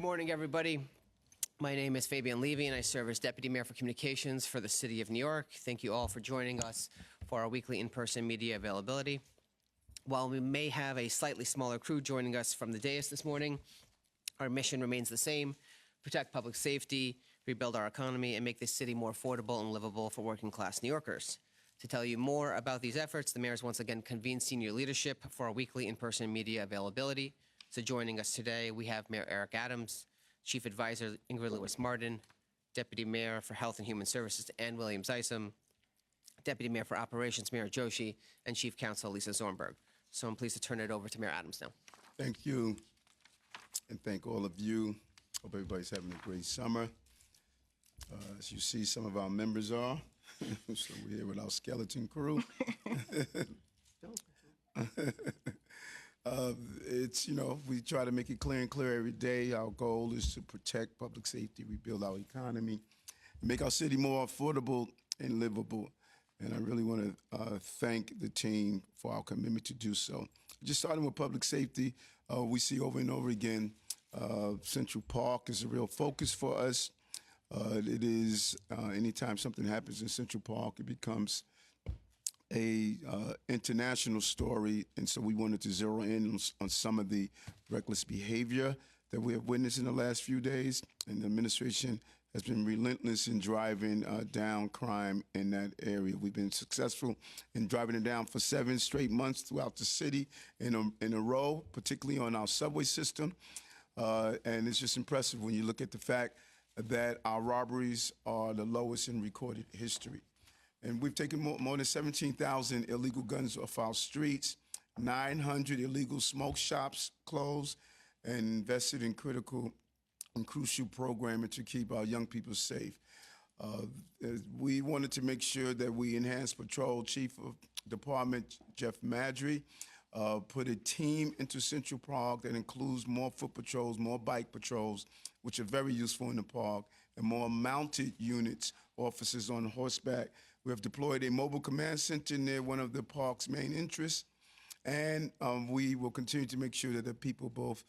morning, everybody. My name is Fabian Levy, and I serve as Deputy Mayor for Communications for the City of New York. Thank you all for joining us for our weekly in-person media availability. While we may have a slightly smaller crew joining us from the dais this morning, our mission remains the same: protect public safety, rebuild our economy, and make this city more affordable and livable for working-class New Yorkers. To tell you more about these efforts, the mayor has once again convened senior leadership for our weekly in-person media availability. So joining us today, we have Mayor Eric Adams, Chief Advisor Ingrid Lewis-Martin, Deputy Mayor for Health and Human Services Ann Williams-Isom, Deputy Mayor for Operations Mayor Joshi, and Chief Counsel Lisa Zornberg. So I'm pleased to turn it over to Mayor Adams now. Thank you, and thank all of you. Hope everybody's having a great summer. As you see, some of our members are. So we're here with our skeleton crew. We try to make it clear and clear every day. Our goal is to protect public safety, rebuild our economy, make our city more affordable and livable. And I really want to thank the team for our commitment to do so. Just starting with public safety, we see over and over again, Central Park is a real focus for us. It is, anytime something happens in Central Park, it becomes a international story, and so we wanted to zero in on some of the reckless behavior that we have witnessed in the last few days, and the administration has been relentless in driving down crime in that area. We've been successful in driving it down for 7 straight months throughout the city in a row, particularly on our subway system, and it's just impressive when you look at the fact that our robberies are the lowest in recorded history. And we've taken more than 17,000 illegal guns off our streets, 900 illegal smoke shops closed, and invested in critical and crucial programming to keep our young people safe. We wanted to make sure that we enhanced patrol. Chief of Department Jeff Madry put a team into Central Park that includes more foot patrols, more bike patrols, which are very useful in the park, and more mounted units, officers on horseback. We have deployed a mobile command center near one of the park's main interests, and we will continue to make sure that the people both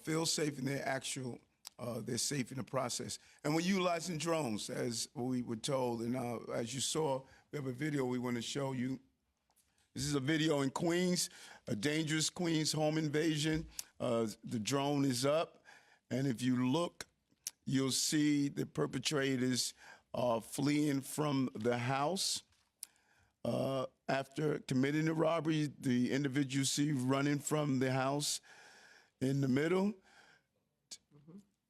feel safe and they're safe in the process. And we're utilizing drones, as we were told, and as you saw, we have a video we want to show you. This is a video in Queens, a dangerous Queens home invasion. The drone is up, and if you look, you'll see the perpetrators fleeing from the house. After committing the robbery, the individual you see running from the house in the middle.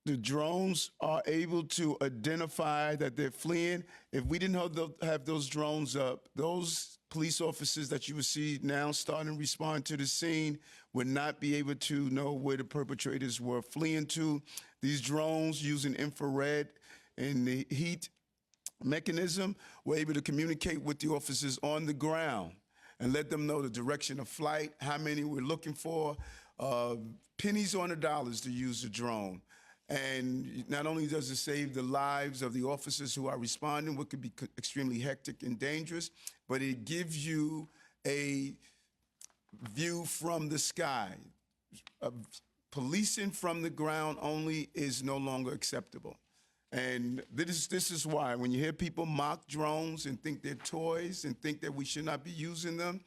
The drones are able to identify that they're fleeing. If we didn't have those drones up, those police officers that you would see now starting to respond to the scene would not be able to know where the perpetrators were fleeing to. These drones, using infrared and the heat mechanism, were able to communicate with the officers on the ground and let them know the direction of flight, how many we're looking for, pennies on the dollars to use the drone. And not only does it save the lives of the officers who are responding, what could be extremely hectic and dangerous, but it gives you a view from the sky. Policing from the ground only is no longer acceptable. And this is why when you hear people mock drones and think they're toys and think that we should not be using them,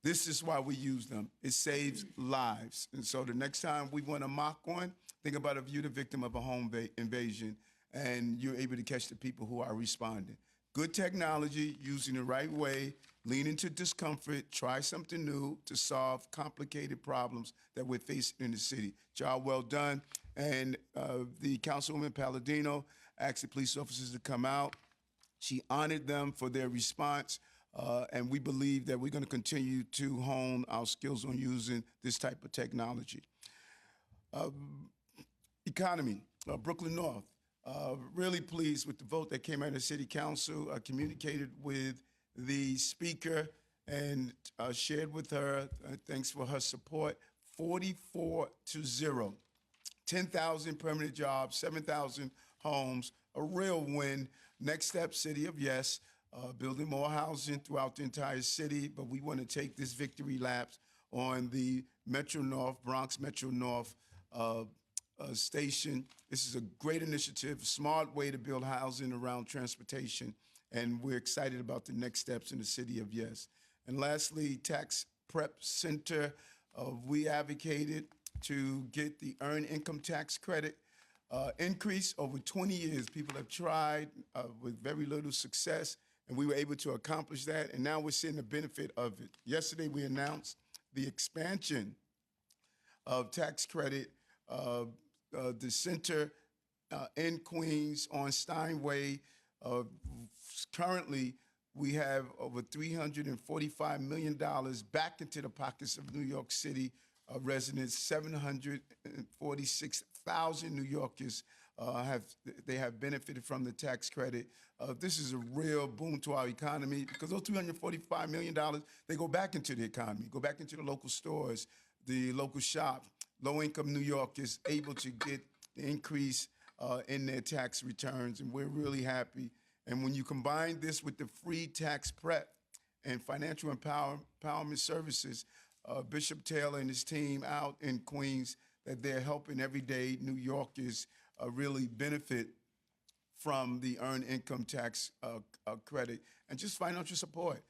this is why we use them. It saves lives. And so the next time we want to mock one, think about if you're the victim of a home invasion and you're able to catch the people who are responding. Good technology, using the right way, lean into discomfort, try something new to solve complicated problems that we're facing in the city. Job well done. And the Councilwoman Palladino asked the police officers to come out. She honored them for their response. And we believe that we're going to continue to hone our skills on using this type of technology. Economy, Brooklyn North. Really pleased with the vote that came out of the City Council. I communicated with the Speaker and shared with her, thanks for her support, 44-0. 10,000 permanent jobs, 7,000 homes, a real win. Next step, City of Yes, building more housing throughout the entire city, but we want to take this victory laps on the Metro North, Bronx Metro North station. This is a great initiative, smart way to build housing around transportation, and we're excited about the next steps in the city of Yes. And lastly, Tax Prep Center. We advocated to get the earned income tax credit increase over 20 years. People have tried with very little success, and we were able to accomplish that, and now we're seeing the benefit of it. Yesterday, we announced the expansion of tax credit, the center in Queens on Steinway. Currently, we have over $345 million back into the pockets of New York City residents. 746,000 New Yorkers have benefited from the tax credit. This is a real boon to our economy because those $345 million, they go back into the economy, go back into the local stores, the local shops. Low-income New Yorkers able to get the increase in their tax returns, and we're really happy. And when you combine this with the free tax prep and financial empowerment services, Bishop Taylor and his team out in Queens, that they're helping everyday New Yorkers really benefit from the earned income tax credit and just financial support.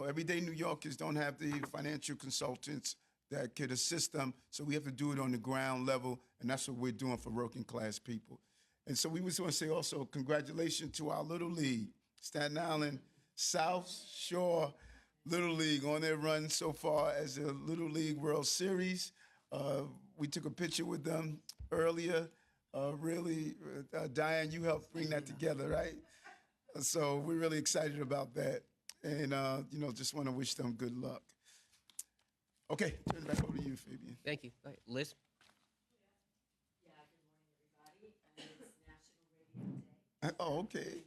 Everyday New Yorkers don't have the financial consultants that could assist them, so we have to do it on the ground level, and that's what we're doing for working class people. And so we just want to say also congratulations to our Little League, Staten Island South Shore Little League, on their run so far as the Little League World Series. We took a picture with them earlier. Diane, you helped bring that together, right? So we're really excited about that, and just want to wish them good luck. Okay, turn it back over to you, Fabian. Thank you. All right, Liz? Yeah, good morning, everybody. And it's National Radio Day. Oh, okay.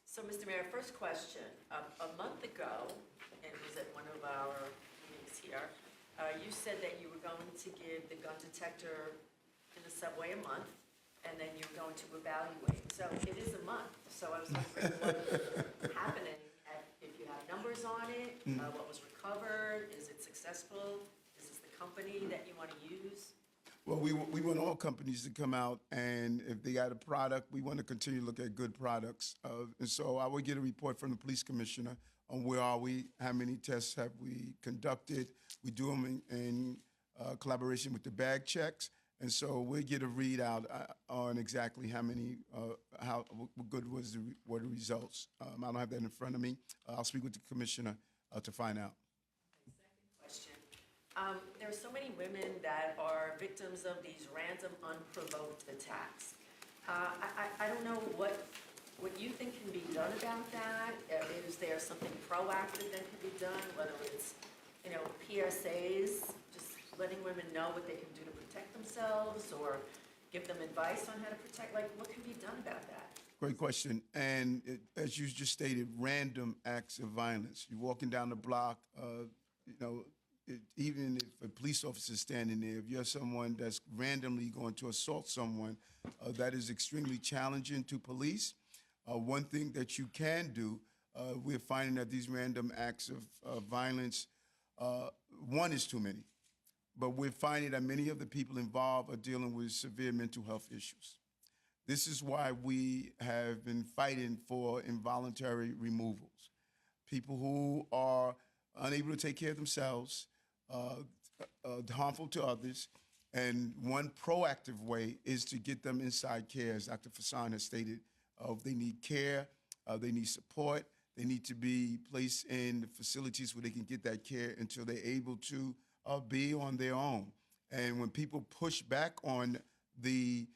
So, Mr. Mayor, first question. A month ago, and it was at one of our meetings here, you said that you were going to give the gun detector in the subway a month, and then you're going to evaluate. So it is a month. So I was wondering what's happening, if you have numbers on it, what was recovered, is it successful? Is this the company that you want to use? Well, we want all companies to come out, and if they got a product, we want to continue to look at good products. And so I will get a report from the police commissioner on where are we, how many tests have we conducted. We do them in collaboration with the bag checks. And so we'll get a readout on exactly how many, how good were the results. I don't have that in front of me. I'll speak with the commissioner to find out. Second question. There are so many women that are victims of these random, unprovoked attacks. I don't know what you think can be done about that. Is there something proactive that can be done, whether it's, PSAs, just letting women know what they can do to protect themselves, or give them advice on how to protect? What can be done about that? Great question. And as you just stated, random acts of violence. You're walking down the block, even if a police officer is standing there, if you're someone that's randomly going to assault someone, that is extremely challenging to police. One thing that you can do, we're finding that these random acts of violence, one is too many. But we're finding that many of the people involved are dealing with severe mental health issues. This is why we have been fighting for involuntary removals. People who are unable to take care of themselves, harmful to others, and one proactive way is to get them inside care, as Dr. Fassan has stated. They need care, they need support, they need to be placed in the facilities where they can get that care until they're able to be on their own. And when people push back on the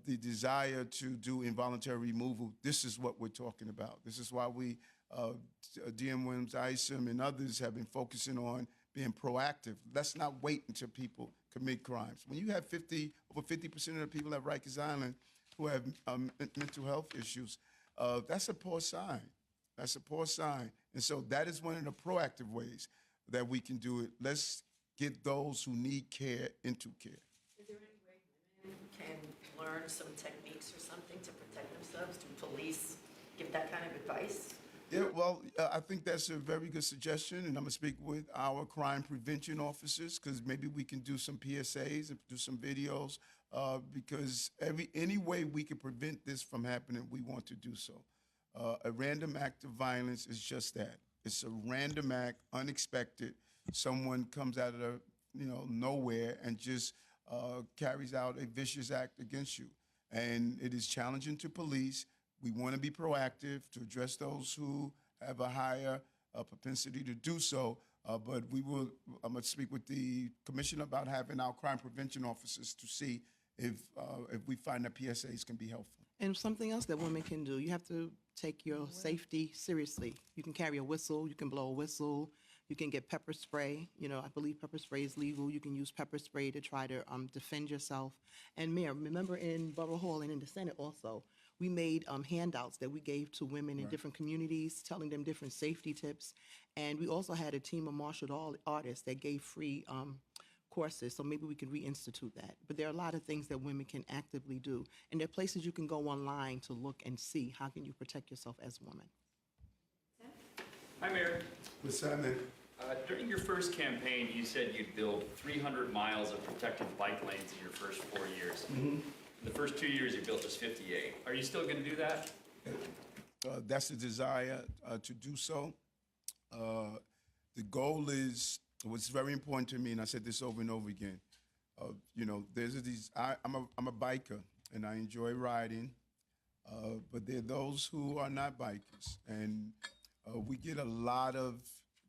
desire to do involuntary removal, this is what we're talking about. This is why we, DM Williams, Isom, and others have been focusing on being proactive. Let's not wait until people commit crimes. When you have over 50% of the people at Rikers Island who have mental health issues, that's a poor sign. That's a poor sign. And so that is one of the proactive ways that we can do it. Let's get those who need care into care. Is there any way women can learn some techniques or something to protect themselves? Do police give that kind of advice? Yeah, well, I think that's a very good suggestion, and I'm gonna speak with our crime prevention officers because maybe we can do some PSAs and do some videos. Because any way we can prevent this from happening, we want to do so. A random act of violence is just that. It's a random act, unexpected. Someone comes out of nowhere and just carries out a vicious act against you, and it is challenging to police. We want to be proactive to address those who have a higher propensity to do so. But I'm going to speak with the commission about having our crime prevention officers to see if we find that PSAs can be helpful. And something else that women can do, you have to take your safety seriously. You can carry a whistle, you can blow a whistle, you can get pepper spray. I believe pepper spray is legal. You can use pepper spray to try to defend yourself. And Mayor, remember in Borough Hall and in the Senate also, we made handouts that we gave to women in different communities, telling them different safety tips. And we also had a team of martial artists that gave free courses, so maybe we could reinstitute that. But there are a lot of things that women can actively do. And there are places you can go online to look and see how can you protect yourself as a woman. Hi, Mayor. What's happening? During your first campaign, you said you'd build 300 miles of protected bike lanes in your first 4 years. In the first 2 years, you built just 58. Are you still going to do that? That's the desire to do so. The goal is, what's very important to me, and I said this over and over again, I'm a biker, and I enjoy riding, but there are those who are not bikers. And we get a lot of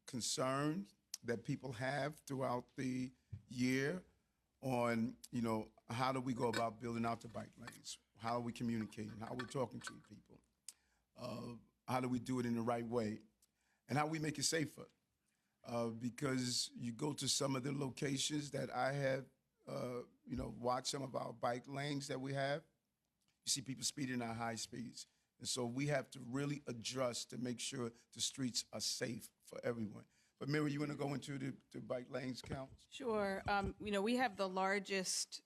concern that people have throughout the year on, how do we go about building out the bike lanes? How are we communicating? How are we talking to people? How do we do it in the right way? And how we make it safer? Because you go to some of the locations that I have, watched some of our bike lanes that we have, you see people speeding at high speeds. And so we have to really adjust to make sure the streets are safe for everyone. But Mary, you want to go into the bike lanes count? Sure. We have the largest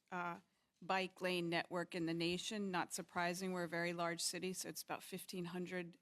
bike lane network in the nation. Not surprising, we're a very large city, so it's about 1,500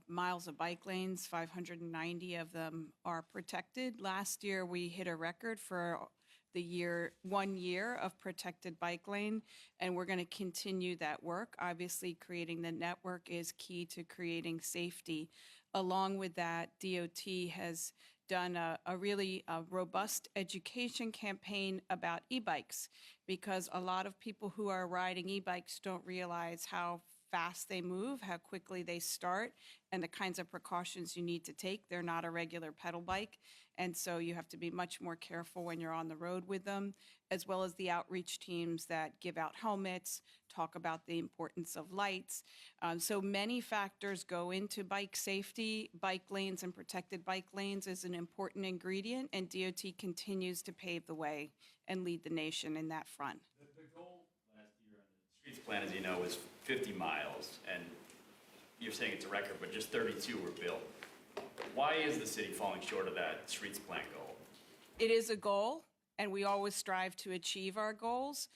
miles of bike lanes. 590 of them are protected. Last year, we hit a record for the 1 year of protected bike lane, and we're going to continue that work. Obviously, creating the network is key to creating safety. Along with that, DOT has done a really robust education campaign about e-bikes, because a lot of people who are riding e-bikes don't realize how fast they move, how quickly they start, and the kinds of precautions you need to take. They're not a regular pedal bike, and so you have to be much more careful when you're on the road with them, as well as the outreach teams that give out helmets, talk about the importance of lights. So many factors go into bike safety. Bike lanes and protected bike lanes is an important ingredient, and DOT continues to pave the way and lead the nation in that front. The goal last year on the streets plan, as you know, was 50 miles, and you're saying it's a record, but just 32 were built. Why is the city falling short of that streets plan goal? It is a goal, and we always strive to achieve our goals.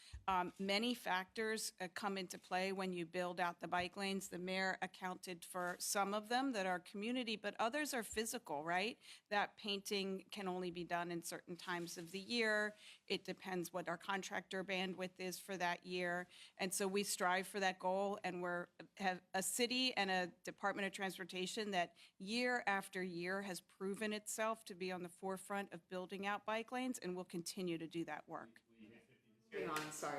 Many factors come into play when you build out the bike lanes. The mayor accounted for some of them that are community, but others are physical, right? That painting can only be done in certain times of the year. It depends what our contractor bandwidth is for that year. And so we strive for that goal, and have a city and a Department of Transportation that year after year has proven itself to be on the forefront of building out bike lanes, and will continue to do that work.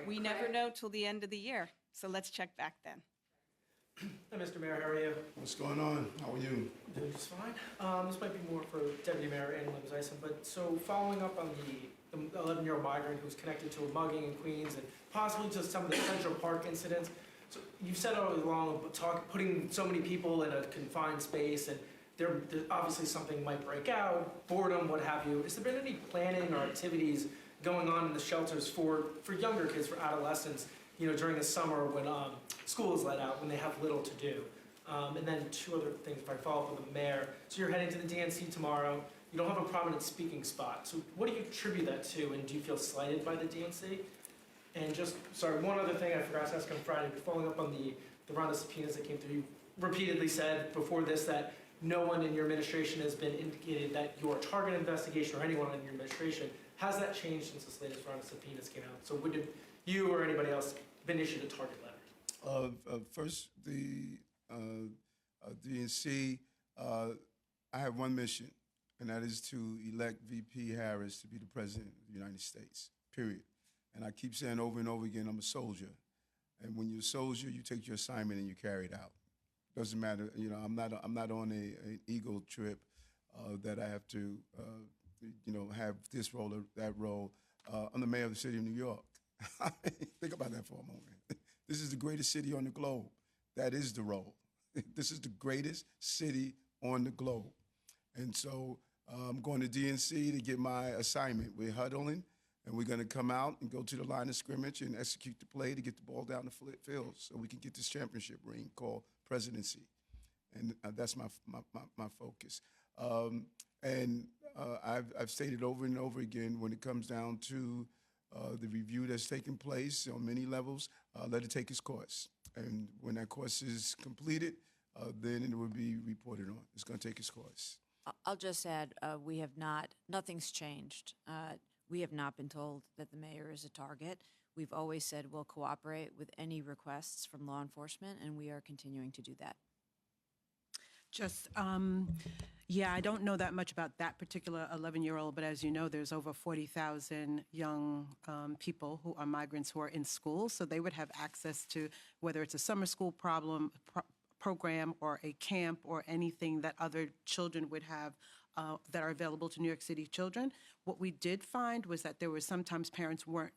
We never know till the end of the year, so let's check back then. Hi, Mr. Mayor, how are you? What's going on? How are you? Doing just fine. This might be more for Deputy Mayor Ann Lim's-Ison, but so following up on the 11-year-old migrant who was connected to a mugging in Queens and possibly to some of the Central Park incidents, so you've said all along about putting so many people in a confined space, and there obviously something might break out, boredom, what have you. Has there been any planning or activities going on in the shelters for younger kids, for adolescents, during the summer when school is let out, when they have little to do? And then two other things, if I follow up with the mayor. So you're heading to the DNC tomorrow. You don't have a prominent speaking spot. So what do you attribute that to, and do you feel slighted by the DNC? And just, sorry, one other thing I forgot to ask on Friday, following up on the round of subpoenas that came through, you repeatedly said before this that no one in your administration has been indicated that your target investigation or anyone in your administration, has that changed since this latest round of subpoenas came out? So would you or anybody else been issued a target letter? First, the DNC, I have one mission, and that is to elect VP Harris to be the president of the United States, period. And I keep saying over and over again, I'm a soldier. And when you're a soldier, you take your assignment and you carry it out. Doesn't matter, I'm not on an ego trip that I have to, have this role or that role. I'm the mayor of the city of New York. Think about that for a moment. This is the greatest city on the globe. That is the role. This is the greatest city on the globe. And so I'm going to DNC to get my assignment. We're huddling, and we're going to come out and go to the line of scrimmage and execute the play to get the ball down the field so we can get this championship ring called presidency. And that's my focus. I've stated over and over again, when it comes down to the review that's taking place on many levels, let it take its course. And when that course is completed, then it will be reported on. It's going to take its course. I'll just add, nothing's changed. We have not been told that the mayor is a target. We've always said we'll cooperate with any requests from law enforcement, and we are continuing to do that. Just, I don't know that much about that particular 11-year-old, but as you know, there's over 40,000 young people who are migrants who are in school, so they would have access to, whether it's a summer school program or a camp or anything that other children would have that are available to New York City children. What we did find was that there were sometimes parents weren't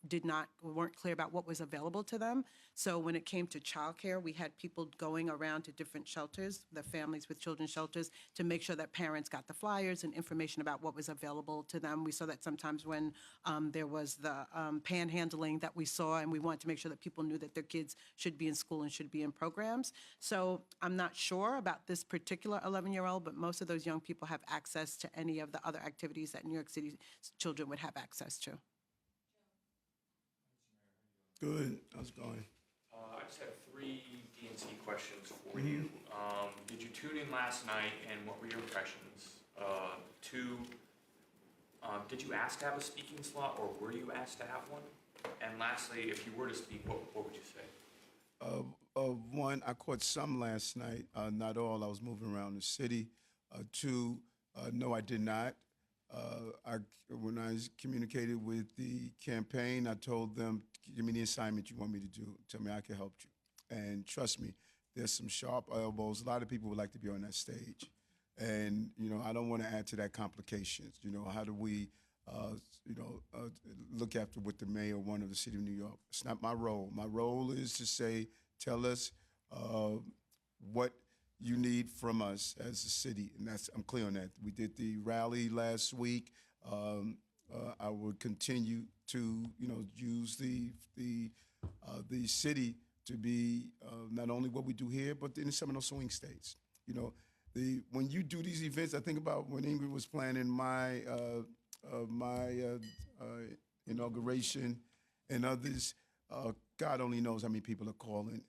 clear about what was available to them. So when it came to childcare, we had people going around to different shelters, the families with children shelters, to make sure that parents got the flyers and information about what was available to them. We saw that sometimes when there was the panhandling that we saw, and we wanted to make sure that people knew that their kids should be in school and should be in programs. So I'm not sure about this particular 11-year-old, but most of those young people have access to any of the other activities that New York City children would have access to. Good. How's it going? I just have 3 DNC questions for you. Did you tune in last night, and what were your impressions? 2, did you ask to have a speaking slot, or were you asked to have one? And lastly, if you were to speak, what would you say? 1, I caught some last night, not all. I was moving around the city. 2, no, I did not. When I communicated with the campaign, I told them, give me the assignment you want me to do. Tell me I can help you. And trust me, there's some sharp elbows. A lot of people would like to be on that stage. And, I don't want to add to that complications. How do we, look after what the mayor wanted of the city of New York? It's not my role. My role is to say, tell us what you need from us as a city, and I'm clear on that. We did the rally last week. I would continue to, use the city to be not only what we do here, but in some of those swing states. When you do these events, I think about when Ingrid was planning my inauguration and others. God only knows how many people are calling.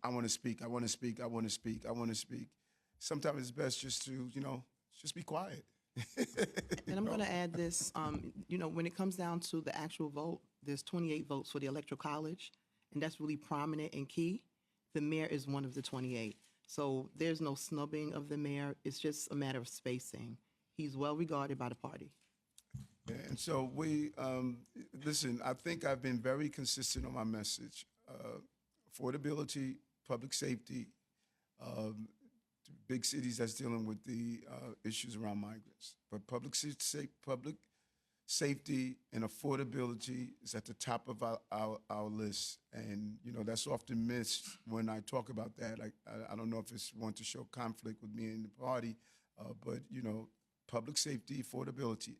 I want to speak, I want to speak, I want to speak, I want to speak. Sometimes it's best just to, just be quiet. And I'm going to add this, when it comes down to the actual vote, there's 28 votes for the Electoral College, and that's really prominent and key. The mayor is one of the 28. So there's no snubbing of the mayor. It's just a matter of spacing. He's well regarded by the party. Yeah, and so we, listen, I think I've been very consistent on my message. Affordability, public safety, big cities that's dealing with the issues around migrants. But public safety and affordability is at the top of our list. And, that's often missed when I talk about that. I don't know if it's one to show conflict with me and the party, but, public safety, affordability.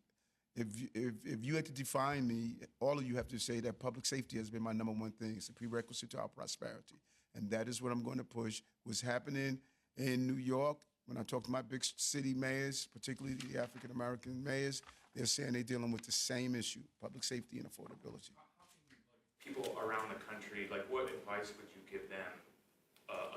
If you had to define me, all of you have to say that public safety has been my number 1 thing. It's a prerequisite to our prosperity. And that is what I'm going to push. What's happening in New York, when I talk to my big city mayors, particularly the African-American mayors, they're saying they're dealing with the same issue, public safety and affordability. People around the country, what advice would you give them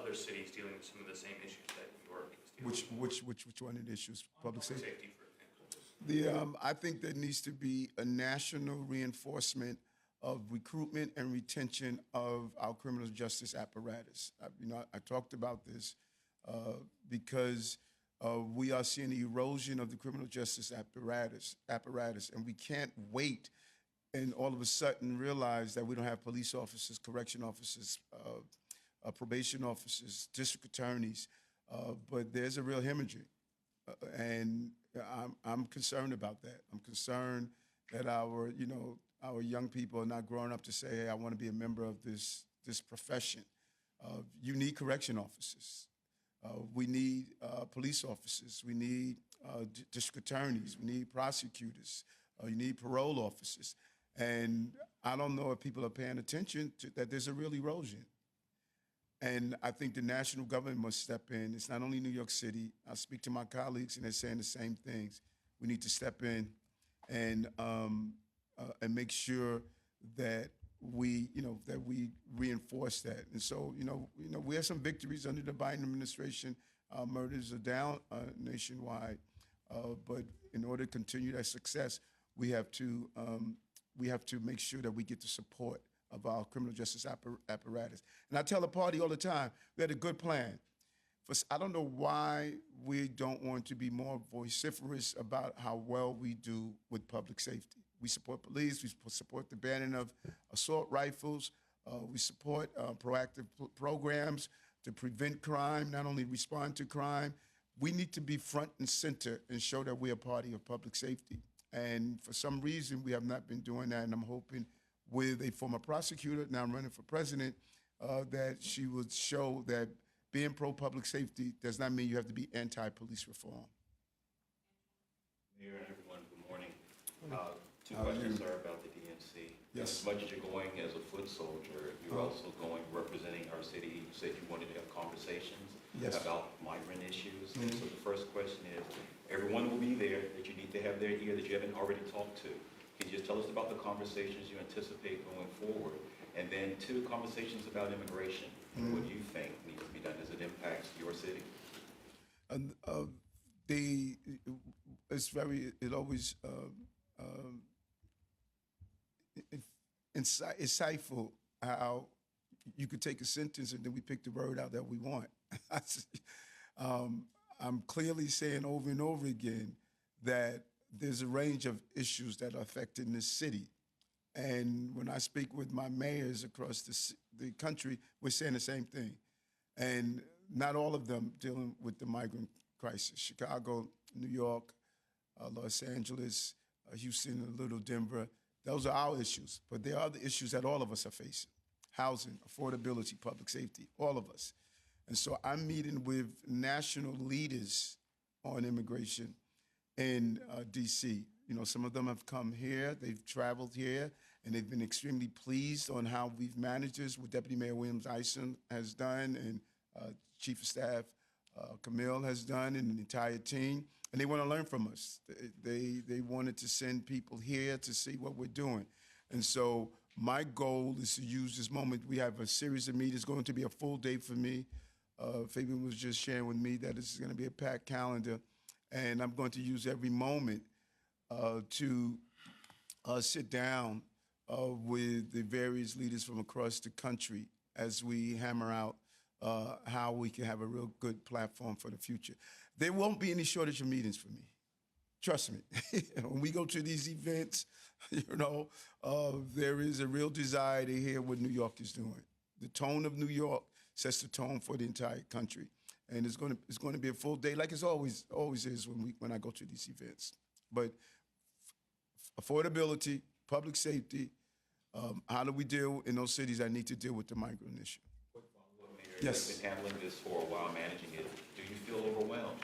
other cities dealing with some of the same issues that New York is dealing with? Which one of the issues? Public safety. Safety, for example. I think there needs to be a national reinforcement of recruitment and retention of our criminal justice apparatus. I talked about this because we are seeing erosion of the criminal justice apparatus, and we can't wait and all of a sudden realize that we don't have police officers, correction officers, probation officers, district attorneys, but there's a real hemorrhaging. And I'm concerned about that. I'm concerned that our young people are not growing up to say, hey, I want to be a member of this profession. You need correction officers. We need police officers. We need district attorneys. We need prosecutors. You need parole officers. And I don't know if people are paying attention to that there's a real erosion. And I think the national government must step in. It's not only New York City. I speak to my colleagues, and they're saying the same things. We need to step in and make sure that we reinforce that. And so, we have some victories under the Biden administration. Murders are down nationwide, but in order to continue that success, we have to make sure that we get the support of our criminal justice apparatus. And I tell the party all the time, we had a good plan. I don't know why we don't want to be more vociferous about how well we do with public safety. We support police, we support the banning of assault rifles, we support proactive programs to prevent crime, not only respond to crime. We need to be front and center and show that we're a party of public safety. And for some reason, we have not been doing that, and I'm hoping with a former prosecutor, now running for president, that she would show that being pro-public safety does not mean you have to be anti-police reform. Mayor and everyone, good morning. Two questions, sir, about the DNC. Yes. As much as you're going as a foot soldier, you're also going representing our city. You said you wanted to have conversations about migrant issues. And so the first question is, everyone will be there that you need to have their ear that you haven't already talked to. Can you just tell us about the conversations you anticipate going forward? And then two, conversations about immigration. What do you think needs to be done as it impacts your city? It always insightful how you could take a sentence and then we pick the word out that we want. I'm clearly saying over and over again that there's a range of issues that are affecting this city. And when I speak with my mayors across the country, we're saying the same thing. And not all of them dealing with the migrant crisis. Chicago, New York, Los Angeles, Houston, a little Denver. Those are our issues. But there are the issues that all of us are facing. Housing, affordability, public safety, all of us. And so I'm meeting with national leaders on immigration in D.C. Some of them have come here, they've traveled here, and they've been extremely pleased on how we've managed this, what Deputy Mayor Williams-Eisen has done, and Chief of Staff Camille has done, and the entire team. And they want to learn from us. They wanted to send people here to see what we're doing. And so my goal is to use this moment. We have a series of meetings. It's going to be a full day for me. Fabian was just sharing with me that this is going to be a packed calendar. And I'm going to use every moment to sit down with the various leaders from across the country as we hammer out how we can have a real good platform for the future. There won't be any shortage of meetings for me. Trust me. When we go to these events, there is a real desire to hear what New York is doing. The tone of New York sets the tone for the entire country. And it's going to be a full day, like it's always is when I go to these events. But affordability, public safety, how do we deal in those cities that need to deal with the migrant issue? Quick follow-up, Mayor. Yes. You've been handling this for a while, managing it. Do you feel overwhelmed?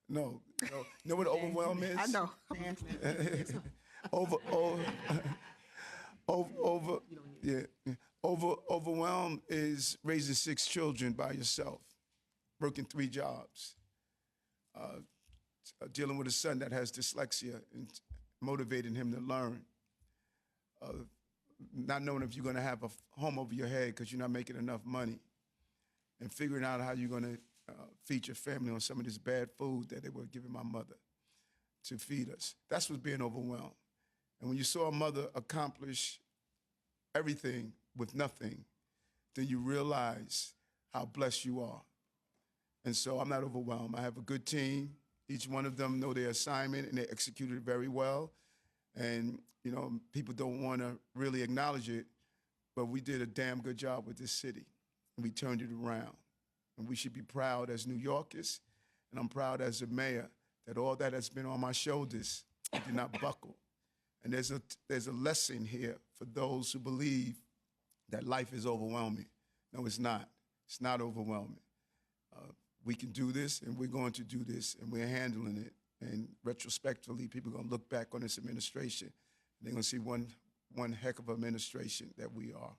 No. You know what overwhelm is? I know. Overwhelm is raising 6 children by yourself, working 3 jobs, dealing with a son that has dyslexia and motivating him to learn, not knowing if you're going to have a home over your head because you're not making enough money, and figuring out how you're going to feed your family on some of this bad food that they were giving my mother to feed us. That's what's being overwhelmed. And when you saw a mother accomplish everything with nothing, then you realize how blessed you are. And so I'm not overwhelmed. I have a good team. Each one of them know their assignment, and they executed it very well. And, you know, people don't want to really acknowledge it, but we did a damn good job with this city, and we turned it around. And we should be proud as New Yorkers, and I'm proud as a mayor that all that has been on my shoulders did not buckle. And there's a lesson here for those who believe that life is overwhelming. No, it's not. It's not overwhelming. We can do this, and we're going to do this, and we're handling it. And retrospectively, people are going to look back on this administration, and they're going to see one heck of administration that we are.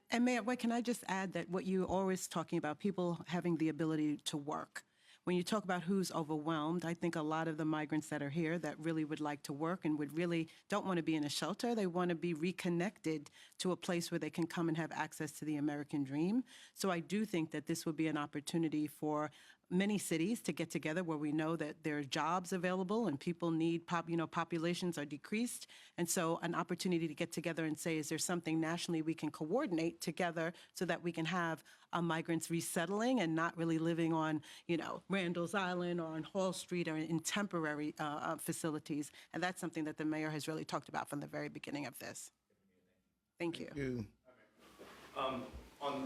And Mayor, can I just add that what you're always talking about, people having the ability to work. When you talk about who's overwhelmed, I think a lot of the migrants that are here that really would like to work and would really don't want to be in a shelter, they want to be reconnected to a place where they can come and have access to the American dream. So I do think that this would be an opportunity for many cities to get together where we know that there are jobs available and people need, populations are decreased. And so an opportunity to get together and say, is there something nationally we can coordinate together so that we can have migrants resettling and not really living on, Randall's Island or on Hall Street or in temporary facilities. And that's something that the mayor has really talked about from the very beginning of this. Thank you.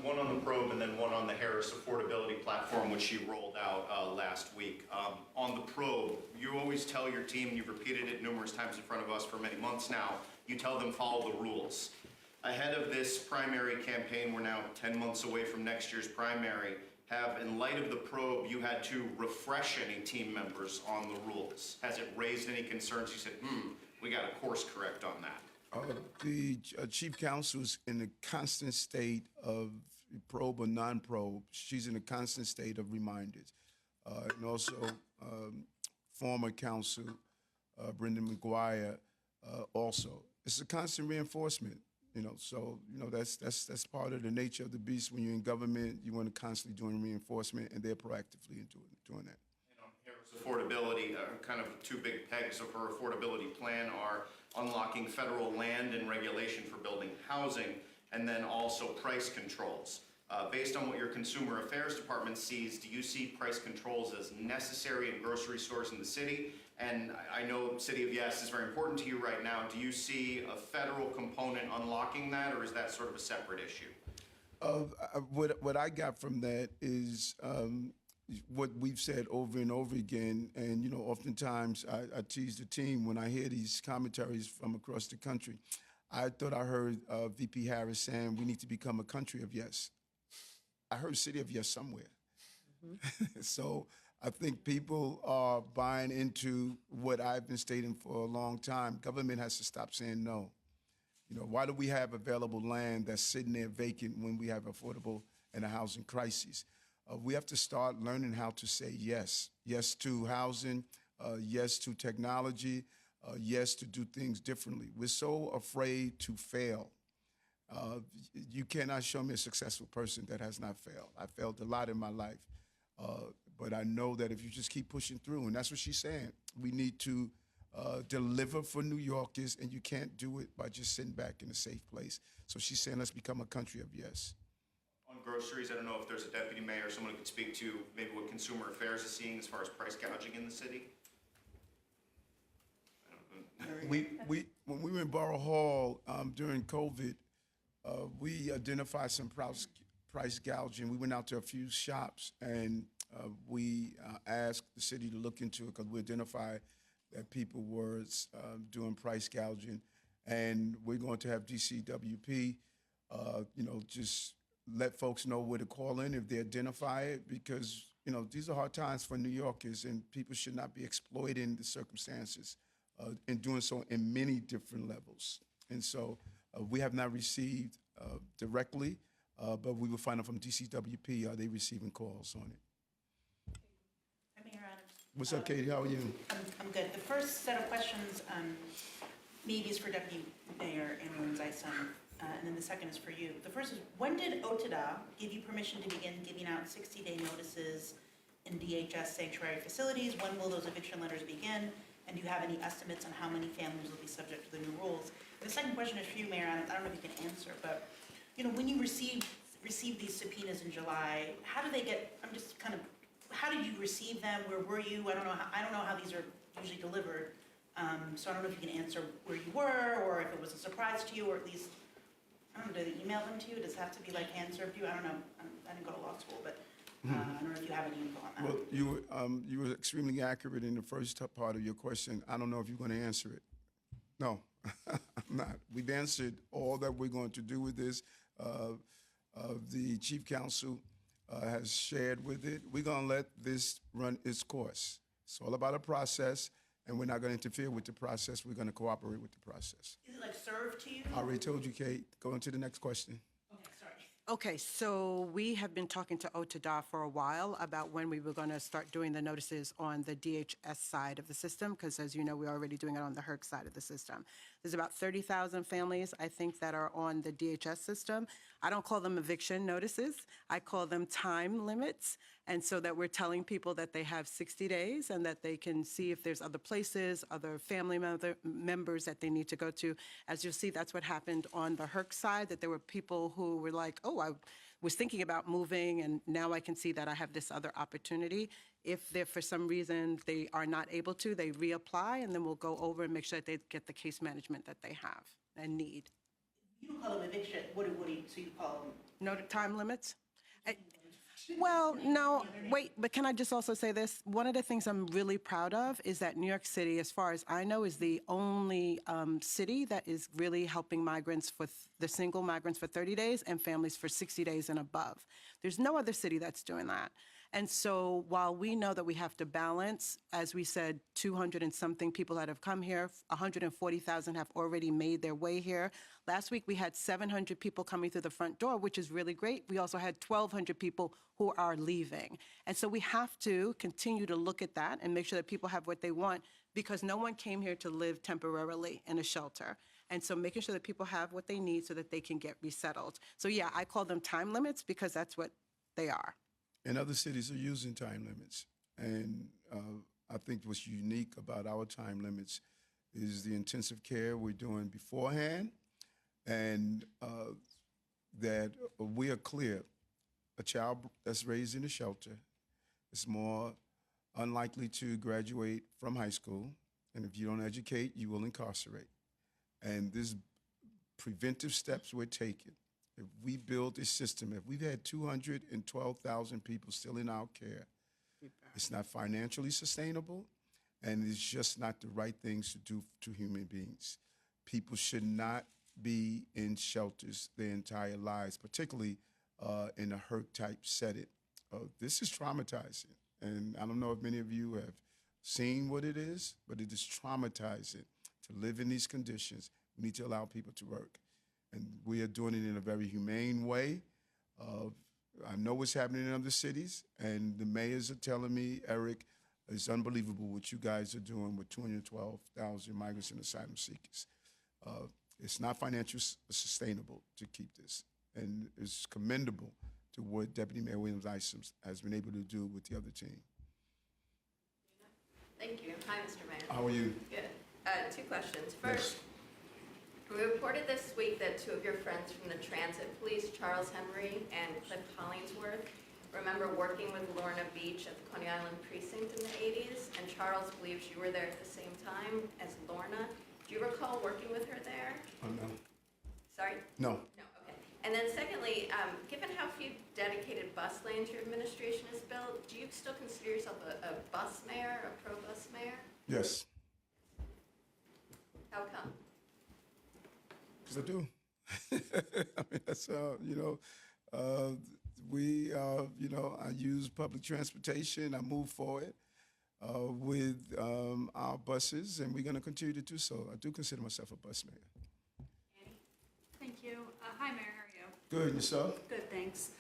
One on the probe and then one on the Harris affordability platform, which she rolled out last week. On the probe, you always tell your team, you've repeated it numerous times in front of us for many months now, you tell them follow the rules. Ahead of this primary campaign, we're now 10 months away from next year's primary, in light of the probe, you had to refresh any team members on the rules. Has it raised any concerns? You said, we got to course correct on that. The chief counsel's in a constant state of probe or non-probe. She's in a constant state of reminders. And also former counsel, Brendan McGuire, also. It's a constant reinforcement, so, that's part of the nature of the beast. When you're in government, you want to constantly doing reinforcement, and they're proactively doing that. And on Harris affordability, kind of two big pegs of her affordability plan are unlocking federal land and regulation for building housing, and then also price controls. Based on what your Consumer Affairs Department sees, do you see price controls as necessary in grocery stores in the city? And I know City of Yes is very important to you right now. Do you see a federal component unlocking that, or is that sort of a separate issue? What I got from that is what we've said over and over again, and oftentimes I tease the team when I hear these commentaries from across the country. I thought I heard VP Harris saying we need to become a country of yes. I heard City of Yes somewhere. Mm-hmm. So I think people are buying into what I've been stating for a long time. Government has to stop saying no. Why do we have available land that's sitting there vacant when we have affordable and a housing crisis? We have to start learning how to say yes. Yes to housing, yes to technology, yes to do things differently. We're so afraid to fail. You cannot show me a successful person that has not failed. I failed a lot in my life. But I know that if you just keep pushing through, and that's what she's saying, we need to deliver for New Yorkers, and you can't do it by just sitting back in a safe place. So she's saying let's become a country of yes. On groceries, I don't know if there's a deputy mayor or someone who could speak to maybe what Consumer Affairs is seeing as far as price gouging in the city. When we were in Borough Hall during COVID, we identified some price gouging. We went out to a few shops, and we asked the city to look into it because we identified that people were doing price gouging. And we're going to have DCWP, just let folks know where to call in if they identify it, because, these are hard times for New Yorkers, and people should not be exploiting the circumstances and doing so in many different levels. And so we have not received directly, but we will find out from DCWP, are they receiving calls on it? Hi, Mayor Adams. What's up, Katie? How are you? I'm good. The first set of questions maybe is for Deputy Mayor Eric Adams. Isom, and then the second is for you. The first is, when did OTDA give you permission to begin giving out 60-day notices in DHS sanctuary facilities? When will those eviction letters begin? And do you have any estimates on how many families will be subject to the new rules? And the second question is for you, Mayor. I don't know if you can answer, but when you received these subpoenas in July, how do they get? How did you receive them? Where were you? I don't know how these are usually delivered. So I don't know if you can answer where you were, or if it was a surprise to you, or at least, I don't know, did they email them to you? Does it have to be like hand-served to you? I don't know. I didn't go to law school, but I don't know if you have any info on that. Well, you were extremely accurate in the first part of your question. I don't know if you're going to answer it. No, I'm not. We've answered all that we're going to do with this. The chief counsel has shared with it. We're going to let this run its course. It's all about a process, and we're not going to interfere with the process. We're going to cooperate with the process. Is it like served to you? I already told you, Kate. Go on to the next question. Okay, sorry. Okay, so we have been talking to OTDA for a while about when we were going to start doing the notices on the DHS side of the system, because as you know, we're already doing it on the HERC side of the system. There's about 30,000 families, I think, that are on the DHS system. I don't call them eviction notices. I call them time limits. And so that we're telling people that they have 60 days and that they can see if there's other places, other family members that they need to go to. As you'll see, that's what happened on the HERC side, that there were people who were like, oh, I was thinking about moving, and now I can see that I have this other opportunity. If they're, for some reason, they are not able to, they reapply, and then we'll go over and make sure that they get the case management that they have and need. You don't call them eviction. What do you? So you call them? No time limits? Well, no, wait, but can I just also say this? One of the things I'm really proud of is that New York City, as far as I know, is the only city that is really helping migrants for the single migrants for 30 days and families for 60 days and above. There's no other city that's doing that. And so while we know that we have to balance, as we said, 200 and something people that have come here, 140,000 have already made their way here. Last week we had 700 people coming through the front door, which is really great. We also had 1,200 people who are leaving. And so we have to continue to look at that and make sure that people have what they want, because no one came here to live temporarily in a shelter. And so making sure that people have what they need so that they can get resettled. So yeah, I call them time limits because that's what they are. And other cities are using time limits. And I think what's unique about our time limits is the intensive care we're doing beforehand, and that we are clear. A child that's raised in a shelter is more unlikely to graduate from high school, and if you don't educate, you will incarcerate. And these preventive steps we're taking, if we build a system, if we've had 212,000 people still in our care, it's not financially sustainable, and it's just not the right things to do to human beings. People should not be in shelters their entire lives, particularly in a HERC-type setting. This is traumatizing, and I don't know if many of you have seen what it is, but it is traumatizing to live in these conditions. We need to allow people to work. And we are doing it in a very humane way. I know what's happening in other cities, and the mayors are telling me, Eric, it's unbelievable what you guys are doing with 212,000 migrants and asylum seekers. It's not financially sustainable to keep this, and it's commendable to what Deputy Mayor Isom has been able to do with the other team. Thank you. Hi, Mr. Mayor. How are you? Good. Two questions. First, we reported this week that two of your friends from the transit police, Charles Henry and Cliff Hollingsworth, remember working with Lorna Beach at the Coney Island precinct in the 80s, and Charles believes you were there at the same time as Lorna. Do you recall working with her there? No. Sorry? No. No, okay. And then secondly, given how few dedicated bus lanes your administration has built, do you still consider yourself a bus mayor, a pro-bus mayor? Yes. How come? Because I do. I mean, that's, I use public transportation. I move forward with our buses, and we're going to continue to do so. I do consider myself a bus mayor. Thank you. Hi, Mayor. How are you? Good. Yourself? Good, thanks.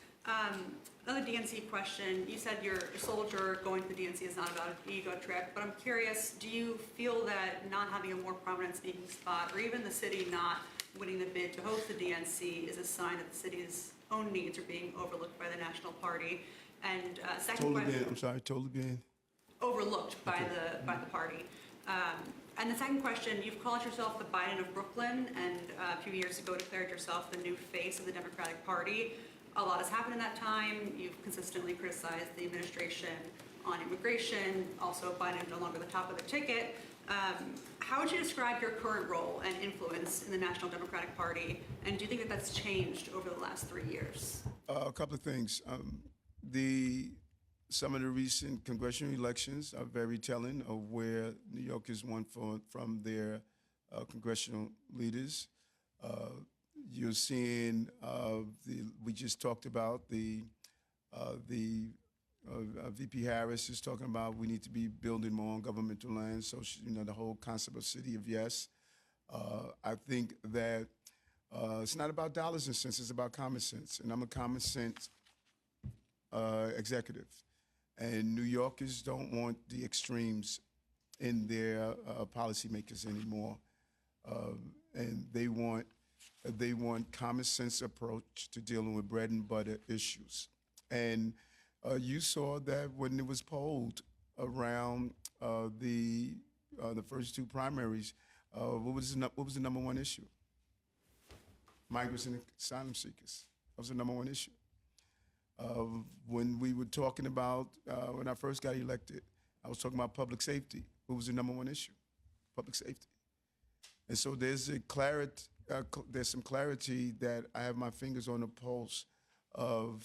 Another DNC question. You said you're a soldier. Going to the DNC is not about an ego trip, but I'm curious, do you feel that not having a more prominent speaking spot, or even the city not winning the bid to host the DNC is a sign that the city's own needs are being overlooked by the national party. And second Totally question, being, I'm sorry, totally being. overlooked by the party. And the second question, you've called yourself the Biden of Brooklyn, and a few years ago declared yourself the new face of the Democratic Party. A lot has happened in that time. You've consistently criticized the administration on immigration, also Biden no longer the top of the ticket. How would you describe your current role and influence in the National Democratic Party, and do you think that that's changed over the last 3 years? A couple of things. Some of the recent congressional elections are very telling of where New Yorkers won from their congressional leaders. You're seeing we just talked about the VP Harris is talking about we need to be building more on governmental land. So the whole concept of city of yes. I think that it's not about dollars and cents; it's about common sense, and I'm a common sense executive. And New Yorkers don't want the extremes in their policymakers anymore, and they want common sense approach to dealing with bread and butter issues. And you saw that when it was polled around the first two primaries. What was the number one issue? Migrants and asylum seekers. That was the number one issue. When we were talking about, when I first got elected, I was talking about public safety. What was the number one issue? Public safety. And so there's some clarity that I have my fingers on the pulse of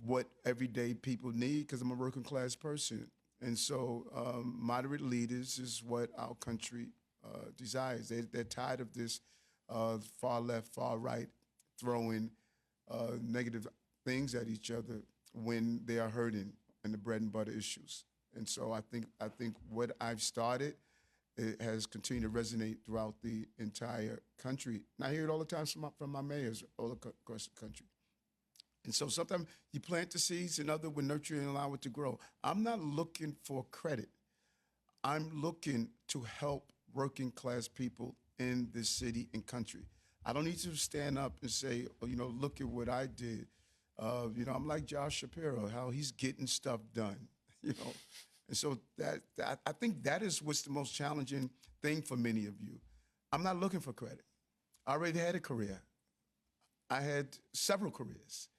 what everyday people need, because I'm a working class person. And so moderate leaders is what our country desires. They're tired of this far left, far right throwing negative things at each other when they are hurting in the bread and butter issues. And so I think what I've started, it has continued to resonate throughout the entire country. And I hear it all the time from my mayors all across the country. And so sometimes you plant the seeds and others will nurture and allow it to grow. I'm not looking for credit. I'm looking to help working class people in this city and country. I don't need to stand up and say, look at what I did. I'm like Josh Shapiro, how he's getting stuff done, And so that I think that is what's the most challenging thing for many of you. I'm not looking for credit. I already had a career. I had several careers.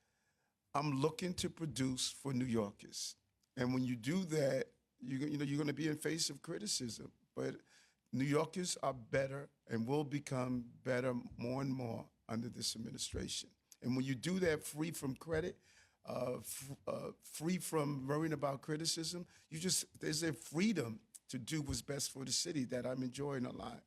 I'm looking to produce for New Yorkers. And when you do that, you're going to be in face of criticism. But New Yorkers are better and will become better more and more under this administration. And when you do that free from credit, free from worrying about criticism, there's a freedom to do what's best for the city that I'm enjoying a lot.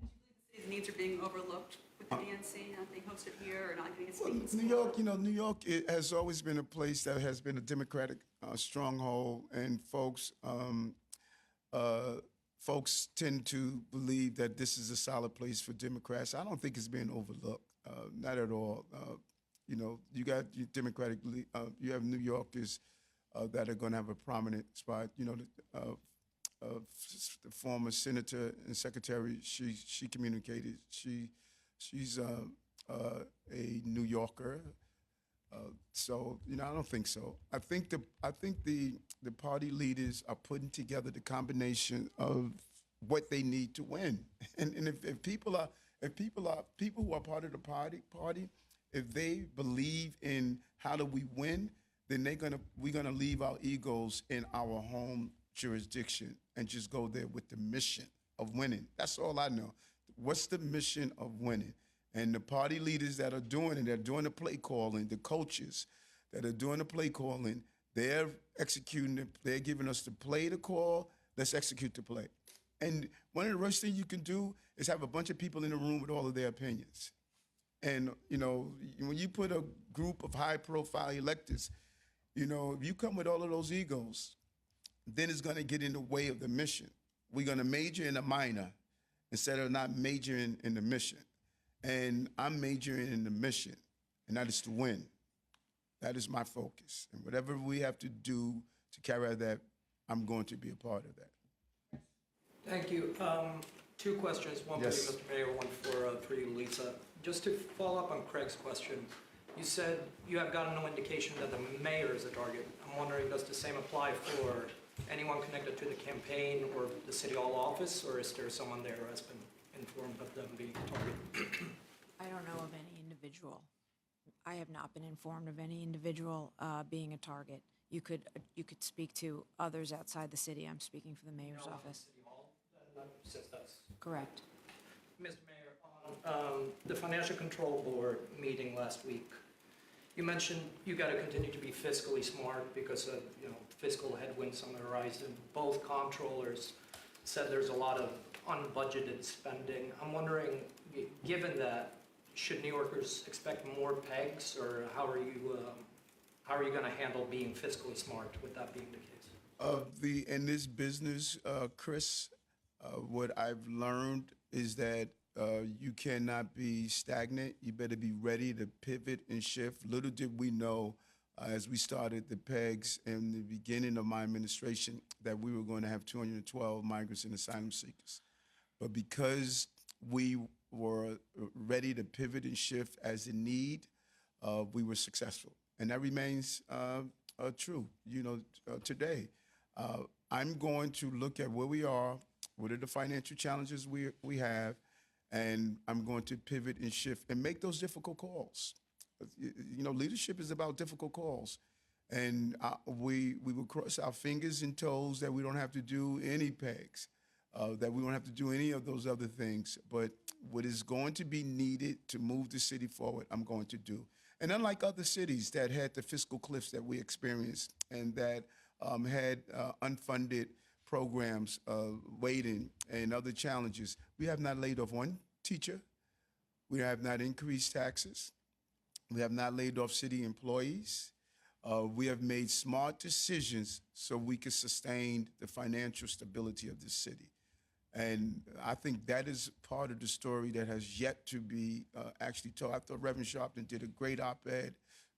Do you believe the city's needs are being overlooked with the DNC not being hosted here or not getting a speaking New York, New York it has always been a place that has been a Democratic stronghold, and folks tend to believe that this is a solid place for Democrats. I don't think it's being overlooked, not at all. You got your Democratically, you have New Yorkers that are going to have a prominent spot. The former senator and secretary, she communicated. She's a New Yorker. So I don't think so. I think the party leaders are putting together the combination of what they need to win. And if people who are part of the party, if they believe in how do we win, then we're gonna leave our egos in our home jurisdiction and just go there with the mission of winning. That's all I know. What's the mission of winning? And the party leaders that are doing it, they're doing the play calling, the coaches that are doing the play calling, they're executing it, they're giving us the play to call, let's execute the play. And one of the worst things you can do is have a bunch of people in the room with all of their opinions. And, when you put a group of high-profile electors, if you come with all of those egos, then it's going to get in the way of the mission. We're going to major in the minor instead of not majoring in the mission. And I'm majoring in the mission, and that is to win. That is my focus. And whatever we have to do to carry out that, I'm going to be a part of that. Thank you. Two questions, one Yes. for you, Mr. Mayor, one for you, Lisa. Just to follow up on Craig's question, you said you have gotten no indication that the mayor is a target. I'm wondering, does the same apply for anyone connected to the campaign or the city hall office, or is there someone there who has been informed of them being a target? I don't know of any individual. I have not been informed of any individual being a target. You could speak to others outside the city. I'm speaking for the mayor's office. City hall, since that's Correct. Mr. Mayor, on the Financial Control Board meeting last week, you mentioned you got to continue to be fiscally smart because of fiscal headwinds on the horizon. Both comptrollers said there's a lot of unbudgeted spending. I'm wondering, given that, should New Yorkers expect more pegs, or how are you going to handle being fiscally smart with that being the case? In this business, Chris, what I've learned is that you cannot be stagnant. You better be ready to pivot and shift. Little did we know as we started the PEGs in the beginning of my administration that we were going to have 212 migrants and asylum seekers. But because we were ready to pivot and shift as a need, we were successful. And that remains true, today. I'm going to look at where we are, what are the financial challenges we have, and I'm going to pivot and shift and make those difficult calls. Leadership is about difficult calls. And we will cross our fingers and toes that we don't have to do any pegs, that we don't have to do any of those other things. But what is going to be needed to move the city forward, I'm going to do. And unlike other cities that had the fiscal cliffs that we experienced and that had unfunded programs waiting and other challenges, we have not laid off one teacher. We have not increased taxes. We have not laid off city employees. We have made smart decisions so we can sustain the financial stability of the city. And I think that is part of the story that has yet to be actually told. I thought Reverend Sharpton did a great op-ed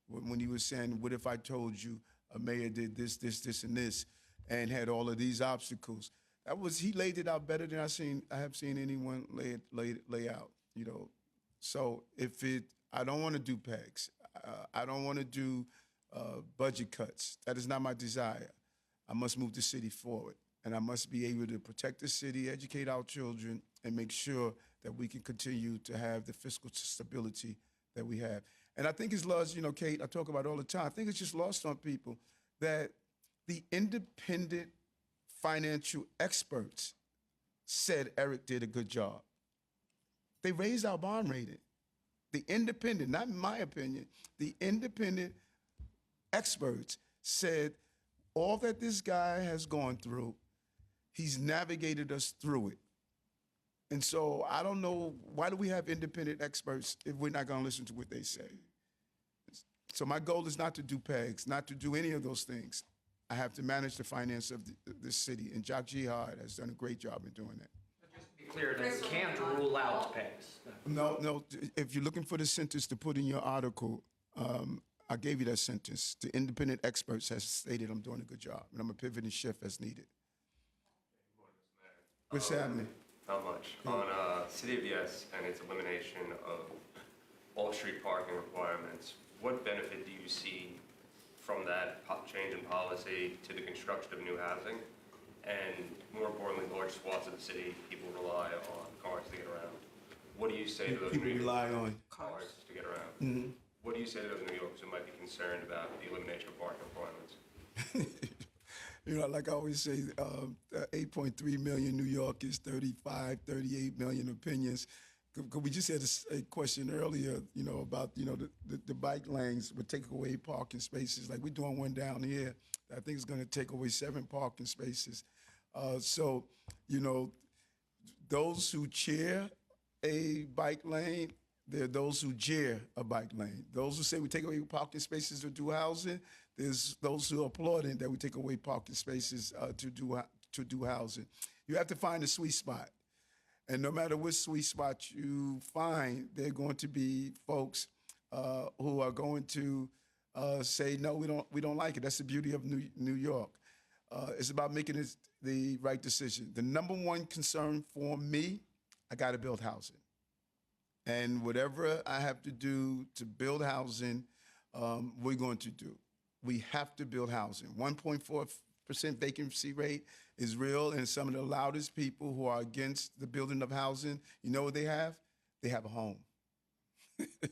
when he was saying, what if I told you a mayor did this, this, this, and this, and had all of these obstacles? He laid it out better than I have seen anyone lay out, So I don't want to do pegs. I don't want to do budget cuts. That is not my desire. I must move the city forward. And I must be able to protect the city, educate our children, and make sure that we can continue to have the fiscal stability that we have. And I think it's lost, Kate, I talk about it all the time. I think it's just lost on people that the independent financial experts said Eric did a good job. They raised our bond rating. The independent, not my opinion, the independent experts said all that this guy has gone through, he's navigated us through it. And so I don't know, why do we have independent experts if we're not going to listen to what they say? So my goal is not to do pegs, not to do any of those things. I have to manage the finance of the city, and Jock Jihad has done a great job in doing that. Just to be clear, that you can't rule out pegs. No, if you're looking for the sentence to put in your article, I gave you that sentence. The independent experts has stated I'm doing a good job, and I'm going to pivot and shift as needed. What's happening? Not much. On City of Yes and its elimination of off-street parking requirements, what benefit do you see from that change in policy to the construction of new housing? And more importantly, large swaths of the city, people rely on cars to get around. What do you say to those people rely on cars to get around? Mm-hmm. What do you say to those New Yorkers who might be concerned about the elimination of parking requirements? Like I always say, 8.3 million New Yorkers, 35, 38 million opinions. We just had a question earlier, about, the bike lanes would take away parking spaces. Like we're doing one down here. I think it's going to take away 7 parking spaces. So, those who cheer a bike lane, there are those who jeer a bike lane. Those who say we take away parking spaces to do housing, there's those who are applauding that we take away parking spaces to do housing. You have to find a sweet spot. And no matter which sweet spot you find, there are going to be folks who are going to say, no, we don't like it. That's the beauty of New York. It's about making it the right decision. The number one concern for me, I got to build housing. And whatever I have to do to build housing, we're going to do. We have to build housing. 1.4% vacancy rate is real, and some of the loudest people who are against the building of housing, you know what they have? They have a home.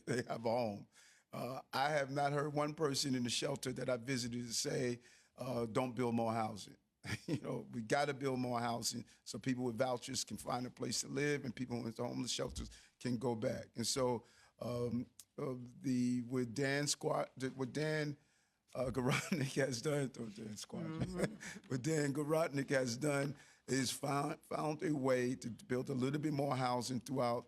They have a home. I have not heard one person in the shelter that I visited say, don't build more housing. You know, we got to build more housing so people with vouchers can find a place to live and people with homeless shelters can go back. And so what Dan Garodnick has done, what Dan Garodnick has done is found a way to build a little bit more housing throughout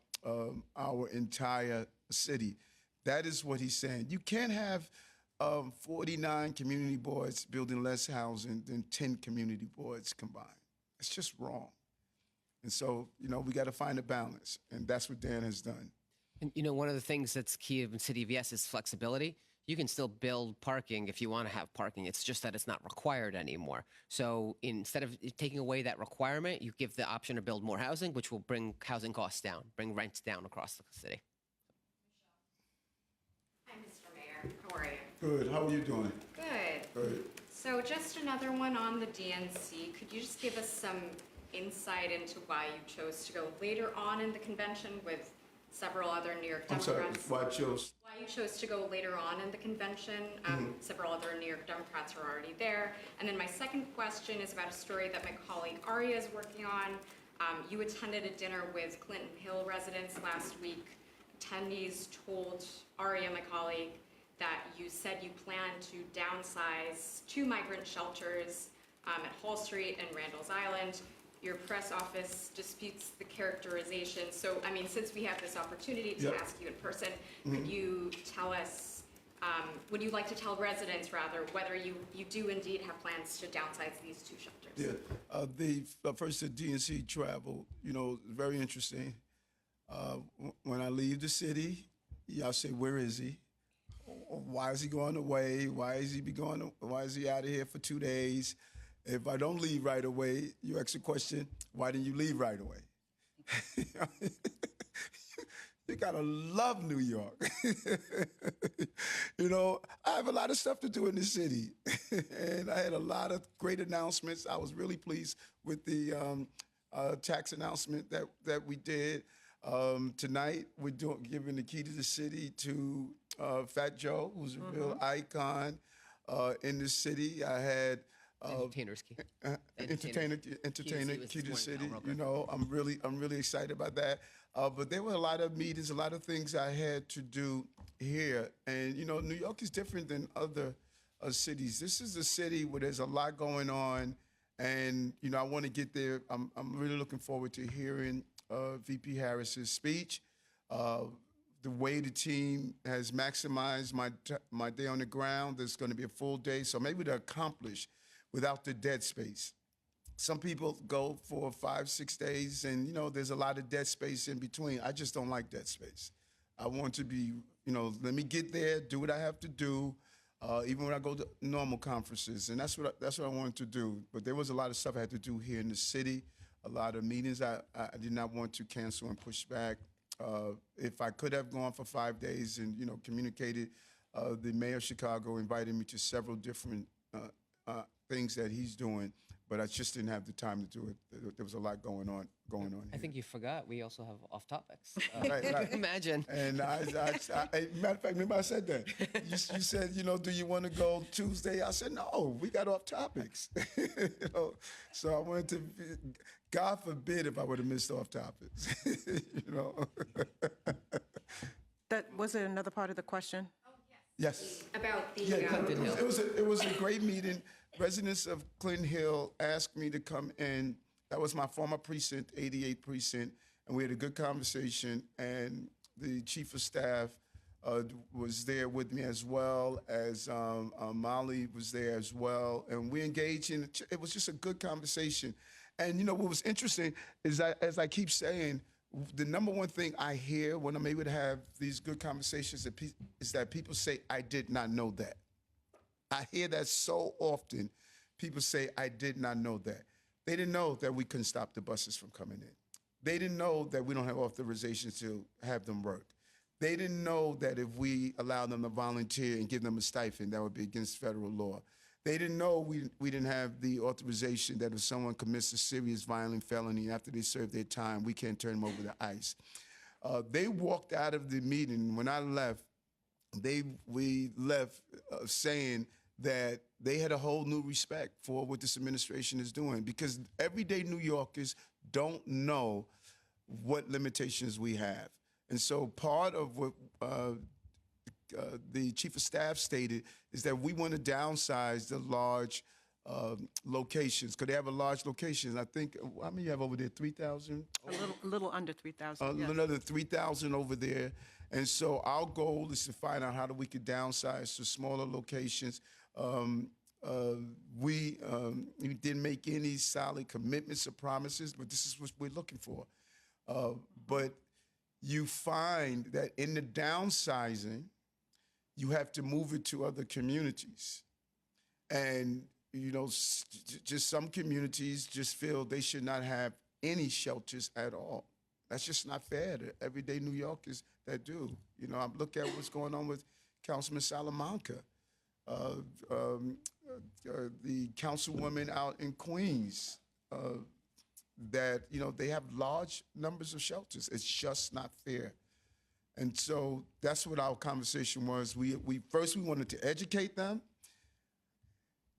our entire city. That is what he's saying. You can't have 49 community boards building less housing than 10 community boards combined. It's just wrong. And so, you know, we got to find a balance, and that's what Dan has done. And, you know, one of the things that's key in City of Yes is flexibility. You can still build parking if you want to have parking. It's just that it's not required anymore. So instead of taking away that requirement, you give the option to build more housing, which will bring housing costs down, bring rents down across the city. Hi, Mr. Mayor. How are you? Good. How are you doing? Good. Good. So just another one on the DNC. Could you just give us some insight into why you chose to go later on in the convention with several other New York I'm Democrats? sorry, why I chose? Why you chose to go later on in the convention. Several other New York Democrats are already there. And then my second question is about a story that my colleague Aria is working on. You attended a dinner with Clinton Hill residents last week. Attendees told Aria, my colleague, that you said you plan to downsize 2 migrant shelters at Hall Street and Randall's Island. Your press office disputes the characterization. So, I mean, since we have this opportunity to ask you in person, could you tell us, would you like to tell residents, rather, whether you do indeed have plans to downsize these 2 shelters? Yeah, first the DNC travel, you know, very interesting. When I leave the city, y'all say, where is he? Why is he going away? Why is he out of here for 2 days? If I don't leave right away, you ask the question, why didn't you leave right away? You gotta love New York. You know, I have a lot of stuff to do in the city. And I had a lot of great announcements. I was really pleased with the tax announcement that we did. Tonight, we're giving the key to the city to Fat Joe, who's a real icon in the city. I had Entertainer's key. Entertainer key to the city. You know, I'm really excited about that. But there were a lot of meetings, a lot of things I had to do here. And, you know, New York is different than other cities. This is a city where there's a lot going on. And, you know, I want to get there. I'm really looking forward to hearing VP Harris's speech. The way the team has maximized my day on the ground, there's going to be a full day. So maybe to accomplish without the dead space. Some people go for 5-6 days, and, you know, there's a lot of dead space in between. I just don't like dead space. I want to be, you know, let me get there, do what I have to do, even when I go to normal conferences. And that's what I wanted to do. But there was a lot of stuff I had to do here in the city, a lot of meetings I did not want to cancel and push back. If I could have gone for 5 days and, you know, communicated, the mayor of Chicago invited me to several different things that he's doing, but I just didn't have the time to do it. There was a lot going on here. I think you forgot we also have off topics. Right. Imagine. And matter of fact, remember I said that. You said, you know, do you want to go Tuesday? I said, no, we got off topics. You know? So I wanted to, God forbid if I would have missed off topics. You know. Was there another part of the question? Yes. About the Clinton Hill. It was a great meeting. Residents of Clinton Hill asked me to come in. That was my former precinct, 88 precinct, and we had a good conversation. And the chief of staff was there with me, as well as Molly was there as well, and we engaged in. It was just a good conversation. And you know what was interesting is that, as I keep saying, the number one thing I hear when I'm able to have these good conversations is that people say, I did not know that. I hear that so often. People say, I did not know that. They didn't know that we couldn't stop the buses from coming in. They didn't know that we don't have authorization to have them work. They didn't know that if we allow them to volunteer and give them a stipend, that would be against federal law. They didn't know we didn't have the authorization that if someone commits a serious violent felony after they serve their time, we can't turn them over to ICE. They walked out of the meeting. When I left, we left saying that they had a whole new respect for what this administration is doing, because everyday New Yorkers don't know what limitations we have. And so part of what the chief of staff stated is that we want to downsize the large locations, because they have a large location. I think, how many you have over there, 3,000? A little under 3,000. Yes. Another 3,000 over there. And so our goal is to find out how we could downsize to smaller locations. We didn't make any solid commitments or promises, but this is what we're looking for. But you find that in the downsizing, you have to move it to other communities. And, you know, just some communities just feel they should not have any shelters at all. That's just not fair to everyday New Yorkers that do. You know, I look at what's going on with Councilman Salamanca, the councilwoman out in Queens, that, you know, they have large numbers of shelters. It's just not fair. And so that's what our conversation was. We first wanted to educate them,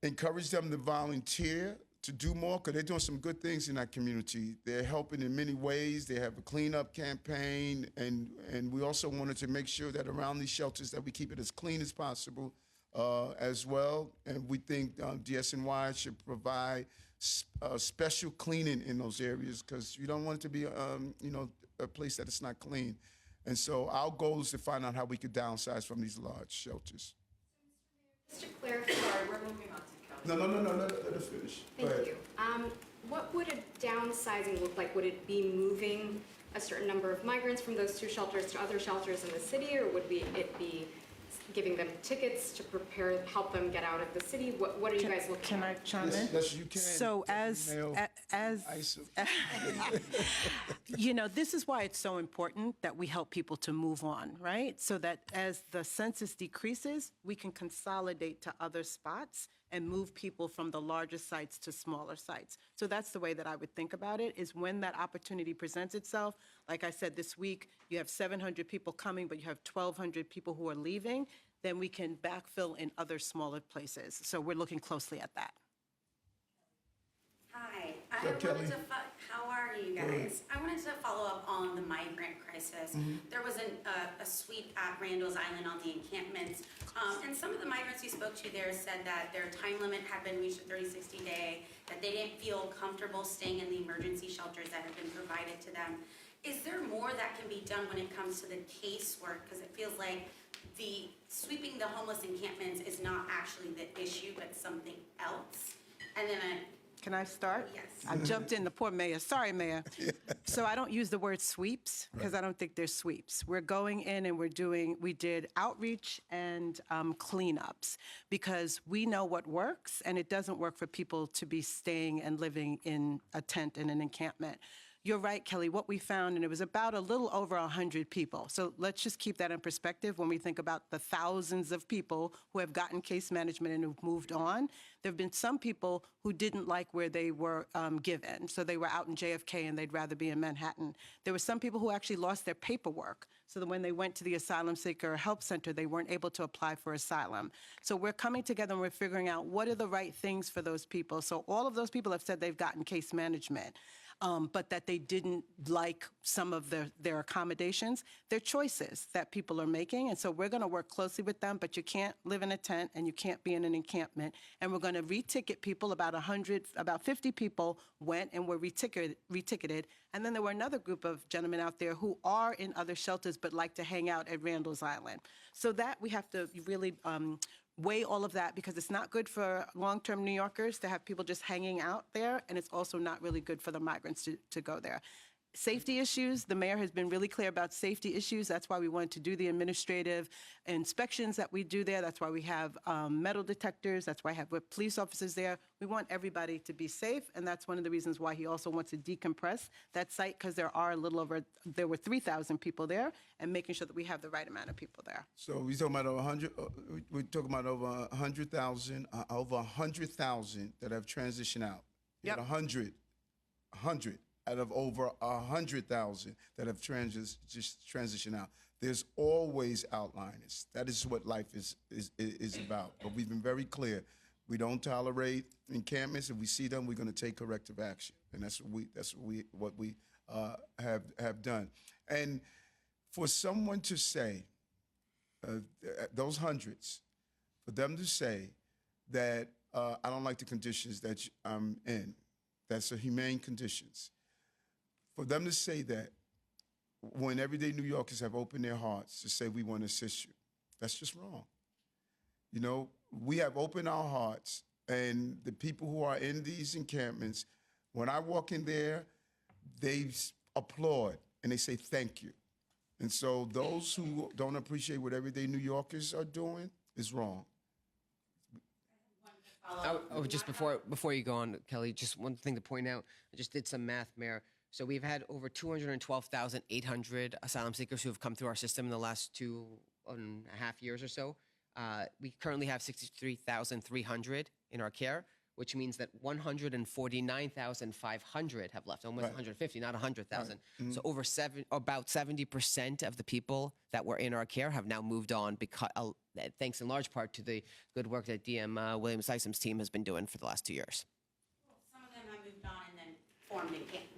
encourage them to volunteer, to do more, because they're doing some good things in that community. They're helping in many ways. They have a cleanup campaign, and we also wanted to make sure that around these shelters that we keep it as clean as possible as well. And we think DSNY should provide special cleaning in those areas, because you don't want it to be, you know, a place that is not clean. And so our goal is to find out how we could downsize from these large shelters. Just to clarify, we're moving on to No, let us finish. Thank you. What would a downsizing look like? Would it be moving a certain number of migrants from those two shelters to other shelters in the city, or would it be giving them tickets to help them get out of the city? What are you guys looking Can I at? chime in? Yes, you can. So as you know, this is why it's so important that we help people to move on, right? So that as the census decreases, we can consolidate to other spots and move people from the larger sites to smaller sites. So that's the way that I would think about it, is when that opportunity presents itself. Like I said, this week, you have 700 people coming, but you have 1,200 people who are leaving, then we can backfill in other smaller places. So we're looking closely at that. Hi, How are you guys? I wanted to follow up on the migrant crisis. There was a sweep at Randall's Island on the encampments, and some of the migrants we spoke to there said that their time limit had been reached at 30-60 day, that they didn't feel comfortable staying in the emergency shelters that had been provided to them. Is there more that can be done when it comes to the casework? Because it feels like the sweeping the homeless encampments is not actually the issue, but something else. And then Can I start? Yes. I jumped in, the poor mayor. Sorry, Mayor. So I don't use the word sweeps because I don't think they're sweeps. We're going in and we did outreach and cleanups, because we know what works, and it doesn't work for people to be staying and living in a tent in an encampment. You're right, Kelly. What we found, and it was about a little over 100 people. So let's just keep that in perspective when we think about the thousands of people who have gotten case management and who've moved on. There have been some people who didn't like where they were given. So they were out in JFK and they'd rather be in Manhattan. There were some people who actually lost their paperwork, so that when they went to the Asylum Seeker Help Center, they weren't able to apply for asylum. So we're coming together and we're figuring out what are the right things for those people. So all of those people have said they've gotten case management. But that they didn't like some of their accommodations. They're choices that people are making, and so we're going to work closely with them, but you can't live in a tent and you can't be in an encampment, and we're going to re-ticket people. About 50 people went and were re-ticketed, and then there were another group of gentlemen out there who are in other shelters but like to hang out at Randall's Island. So that we have to really weigh all of that, because it's not good for long-term New Yorkers to have people just hanging out there, and it's also not really good for the migrants to go there. Safety issues, the mayor has been really clear about safety issues. That's why we wanted to do the administrative inspections that we do there. That's why we have metal detectors. That's why I have police officers there. We want everybody to be safe, and that's one of the reasons why he also wants to decompress that site, because there were 3,000 people there, and making sure that we have the right amount of people there. So we're talking about over 100. We're talking about over 100,000. Over 100,000 that have transitioned out. Yep. 100 out of over 100,000 that have transitioned out. There's always outliners. That is what life is about. But we've been very clear. We don't tolerate encampments. If we see them, we're going to take corrective action, and that's what we have done. And for someone to say, those hundreds, for them to say that I don't like the conditions that I'm in, that's a humane conditions. For them to say that when everyday New Yorkers have opened their hearts to say we want to assist you, that's just wrong. You know, we have opened our hearts, and the people who are in these encampments, when I walk in there, they applaud and they say thank you. And so those who don't appreciate what everyday New Yorkers are doing is wrong. Just before you go on, Kelly, just one thing to point out. I just did some math, Mayor. So we've had over 212,800 asylum seekers who have come through our system in the last 2.5 years or so. We currently have 63,300 in our care, which means that 149,500 have left, almost 150, not 100,000. Right. Mm-hmm. So about 70% of the people that were in our care have now moved on, because thanks in large part to the good work that DM Williams Isom's team has been doing for the last 2 years. Some of them have moved on and then formed encampments.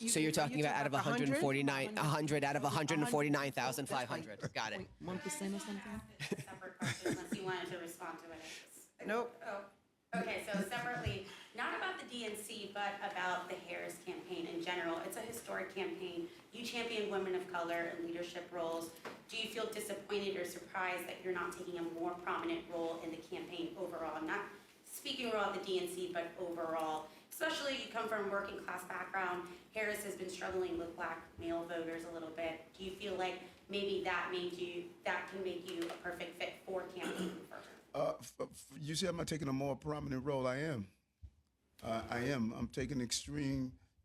So you're talking about out of 149, 100 out of 149,500. Got it. 1% or something? Separate question, unless you wanted to respond to it. Nope. Oh, okay, so separately, not about the DNC, but about the Harris campaign in general. It's a historic campaign. You champion women of color in leadership roles. Do you feel disappointed or surprised that you're not taking a more prominent role in the campaign overall? Not speaking about the DNC, but overall. Especially you come from a working class background. Harris has been struggling with black male voters a little bit. Do you feel like maybe that can make you a perfect fit for campaigning further? You say I'm not taking a more prominent role. I am. I'm taking an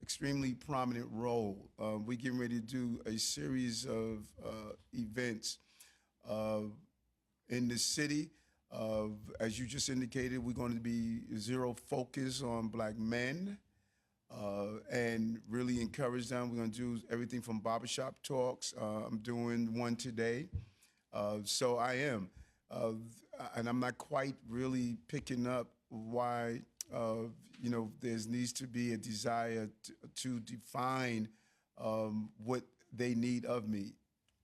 extremely prominent role. We're getting ready to do a series of events in the city. As you just indicated, we're going to be zero focus on black men and really encourage them. We're going to do everything from barbershop talks. I'm doing one today. So I am. And I'm not quite really picking up why, there needs to be a desire to define what they need of me.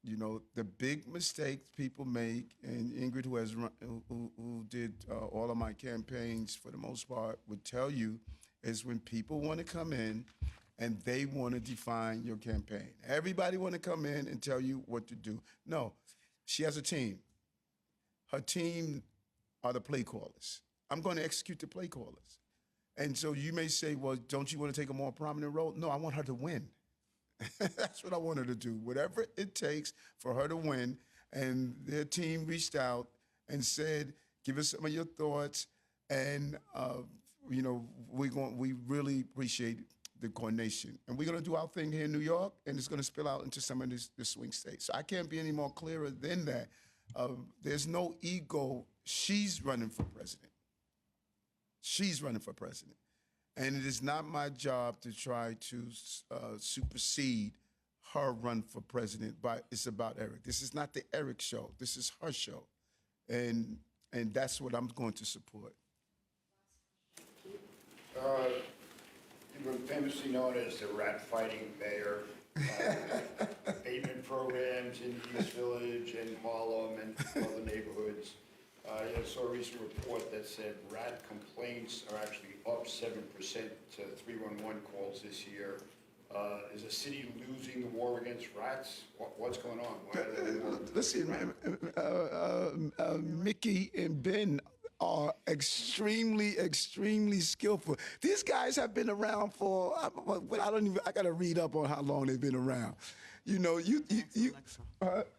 You know, the big mistakes people make, and Ingrid, who did all of my campaigns for the most part, would tell you, is when people want to come in and they want to define your campaign. Everybody want to come in and tell you what to do. No, she has a team. Her team are the play callers. I'm going to execute the play callers. And so you may say, well, don't you want to take a more prominent role? No, I want her to win. That's what I want her to do. Whatever it takes for her to win. And their team reached out and said, give us some of your thoughts. And, we really appreciate the coordination. And we're going to do our thing here in New York, and it's going to spill out into some of the swing states. So I can't be any more clearer than that. There's no ego. She's running for president. She's running for president. And it is not my job to try to supersede her run for president, but it's about Eric. This is not the Eric show. This is her show. And that's what I'm going to support. You've been famously known as the rat-fighting mayor. Abatement programs in East Village and Harlem and other neighborhoods. I saw a recent report that said rat complaints are actually up 7% to 311 calls this year. Is the city losing the war against rats? What's going on? Why are there more Listen, Mickey and Ben are extremely, extremely skillful. These guys have been around for, I got to read up on how long they've been around. You know,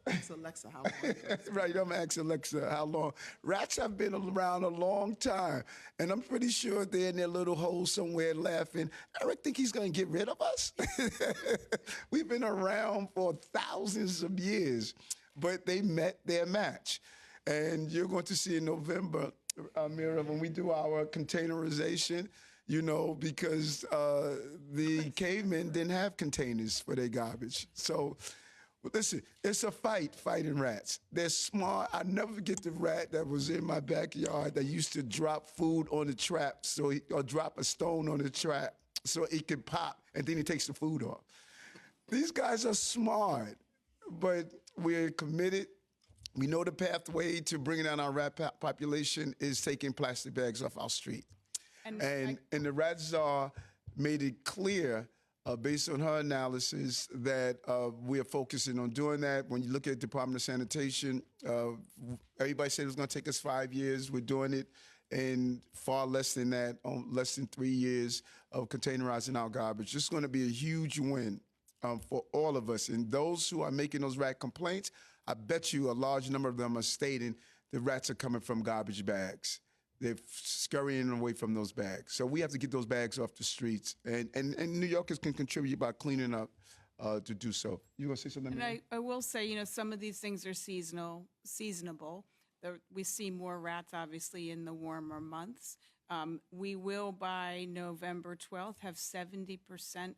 Ask Alexa how long. right, I'm asking Alexa how long. Rats have been around a long time, and I'm pretty sure they're in their little hole somewhere laughing. Eric think he's going to get rid of us? We've been around for thousands of years, but they met their match. And you're going to see in November, Mira, when we do our containerization, you know, because the cavemen didn't have containers for their garbage. So, listen, it's a fighting rats. They're smart. I never forget the rat that was in my backyard that used to drop food on the trap, or drop a stone on the trap so it could pop, and then he takes the food off. These guys are smart, but we're committed. We know the pathway to bringing down our rat population is taking plastic bags off our street. And the Rat Czar made it clear, based on her analysis, that we are focusing on doing that. When you look at Department of Sanitation, everybody said it was going to take us 5 years. We're doing it in far less than that, less than 3 years of containerizing our garbage. This is going to be a huge win for all of us. And those who are making those rat complaints, I bet you a large number of them are stating the rats are coming from garbage bags. They're scurrying away from those bags. So we have to get those bags off the streets. And New Yorkers can contribute by cleaning up to do so. You going to say something? And I will say, you know, some of these things are seasonable. We see more rats, obviously, in the warmer months. We will, by November 12th, have 70%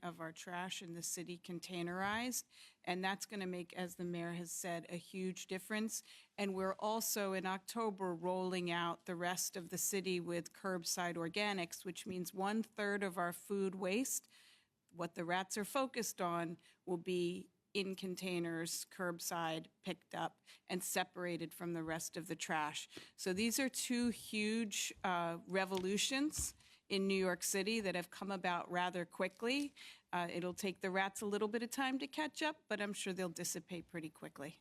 of our trash in the city containerized, and that's going to make, as the mayor has said, a huge difference. And we're also, in October, rolling out the rest of the city with curbside organics, which means 1/3 of our food waste, what the rats are focused on, will be in containers, curbside, picked up, and separated from the rest of the trash. So these are two huge revolutions in New York City that have come about rather quickly. It'll take the rats a little bit of time to catch up, but I'm sure they'll dissipate pretty quickly.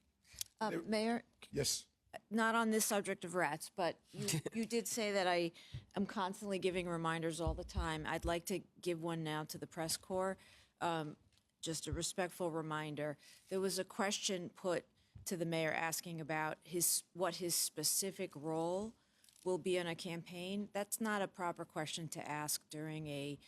Mayor? Yes. Not on this subject of rats, but you did say that I am constantly giving reminders all the time. I'd like to give one now to the press corps. Just a respectful reminder. There was a question put to the mayor asking about what his specific role will be in a campaign. That's not a proper question to ask during a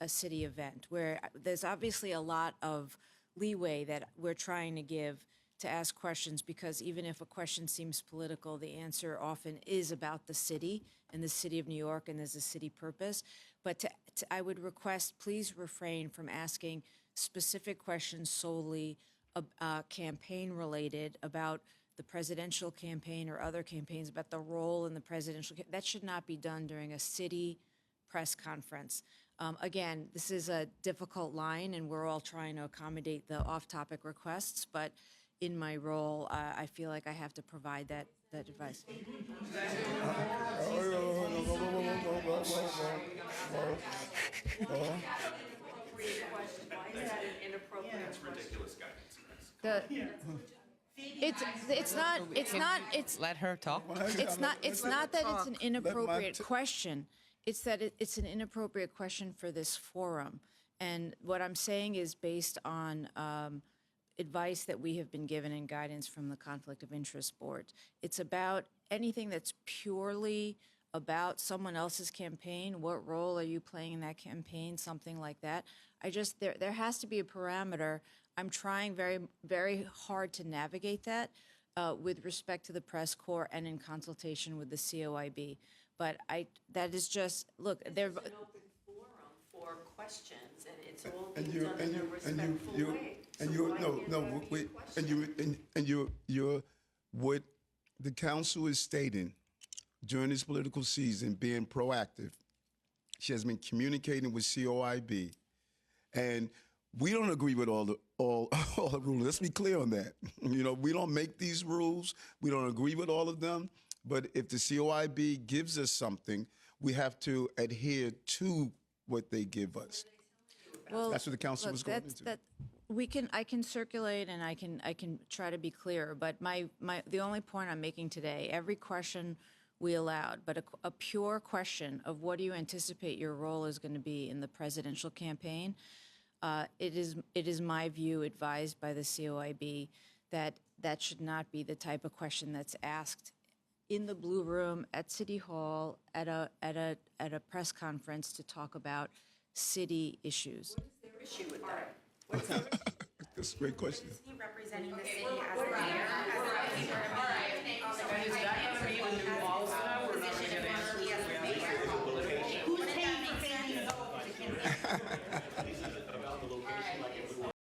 city event, where there's obviously a lot of leeway that we're trying to give to ask questions, because even if a question seems political, the answer often is about the city and the city of New York, and there's a city purpose. But I would request, please refrain from asking specific questions solely campaign related about the presidential campaign or other campaigns, about the role in the presidential. That should not be done during a city press conference. Again, this is a difficult line, and we're all trying to accommodate the off-topic requests, but in my role, I feel like I have to provide that advice. Why is that an inappropriate Ridiculous guidance. Let her talk. It's not that it's an inappropriate question. It's that it's an inappropriate question for this forum. And what I'm saying is based on advice that we have been given and guidance from the Conflict of Interest Board. It's about anything that's purely about someone else's campaign. What role are you playing in that campaign? Something like that. There has to be a parameter. I'm trying very, very hard to navigate that with respect to the press corps and in consultation with the COIB. But that is just, look, there. It's an open forum for questions, and it's all being done in a respectful way. You're what the council is stating during this political season, being proactive. She has been communicating with COIB, and we don't agree with all the rules. Let's be clear on that. You know, we don't make these rules. We don't agree with all of them. But if the COIB gives us something, we have to adhere to what they give us. Well, that's what the council was going into. I can circulate and I can try to be clear, but the only point I'm making today, every question we allowed. But a pure question of what do you anticipate your role is going to be in the presidential campaign, it is my view, advised by the COIB, that that should not be the type of question that's asked in the Blue Room at City Hall at a press conference to talk about city issues. Their issue with that? That's a great question. Is he representing the city as the mayor? All right.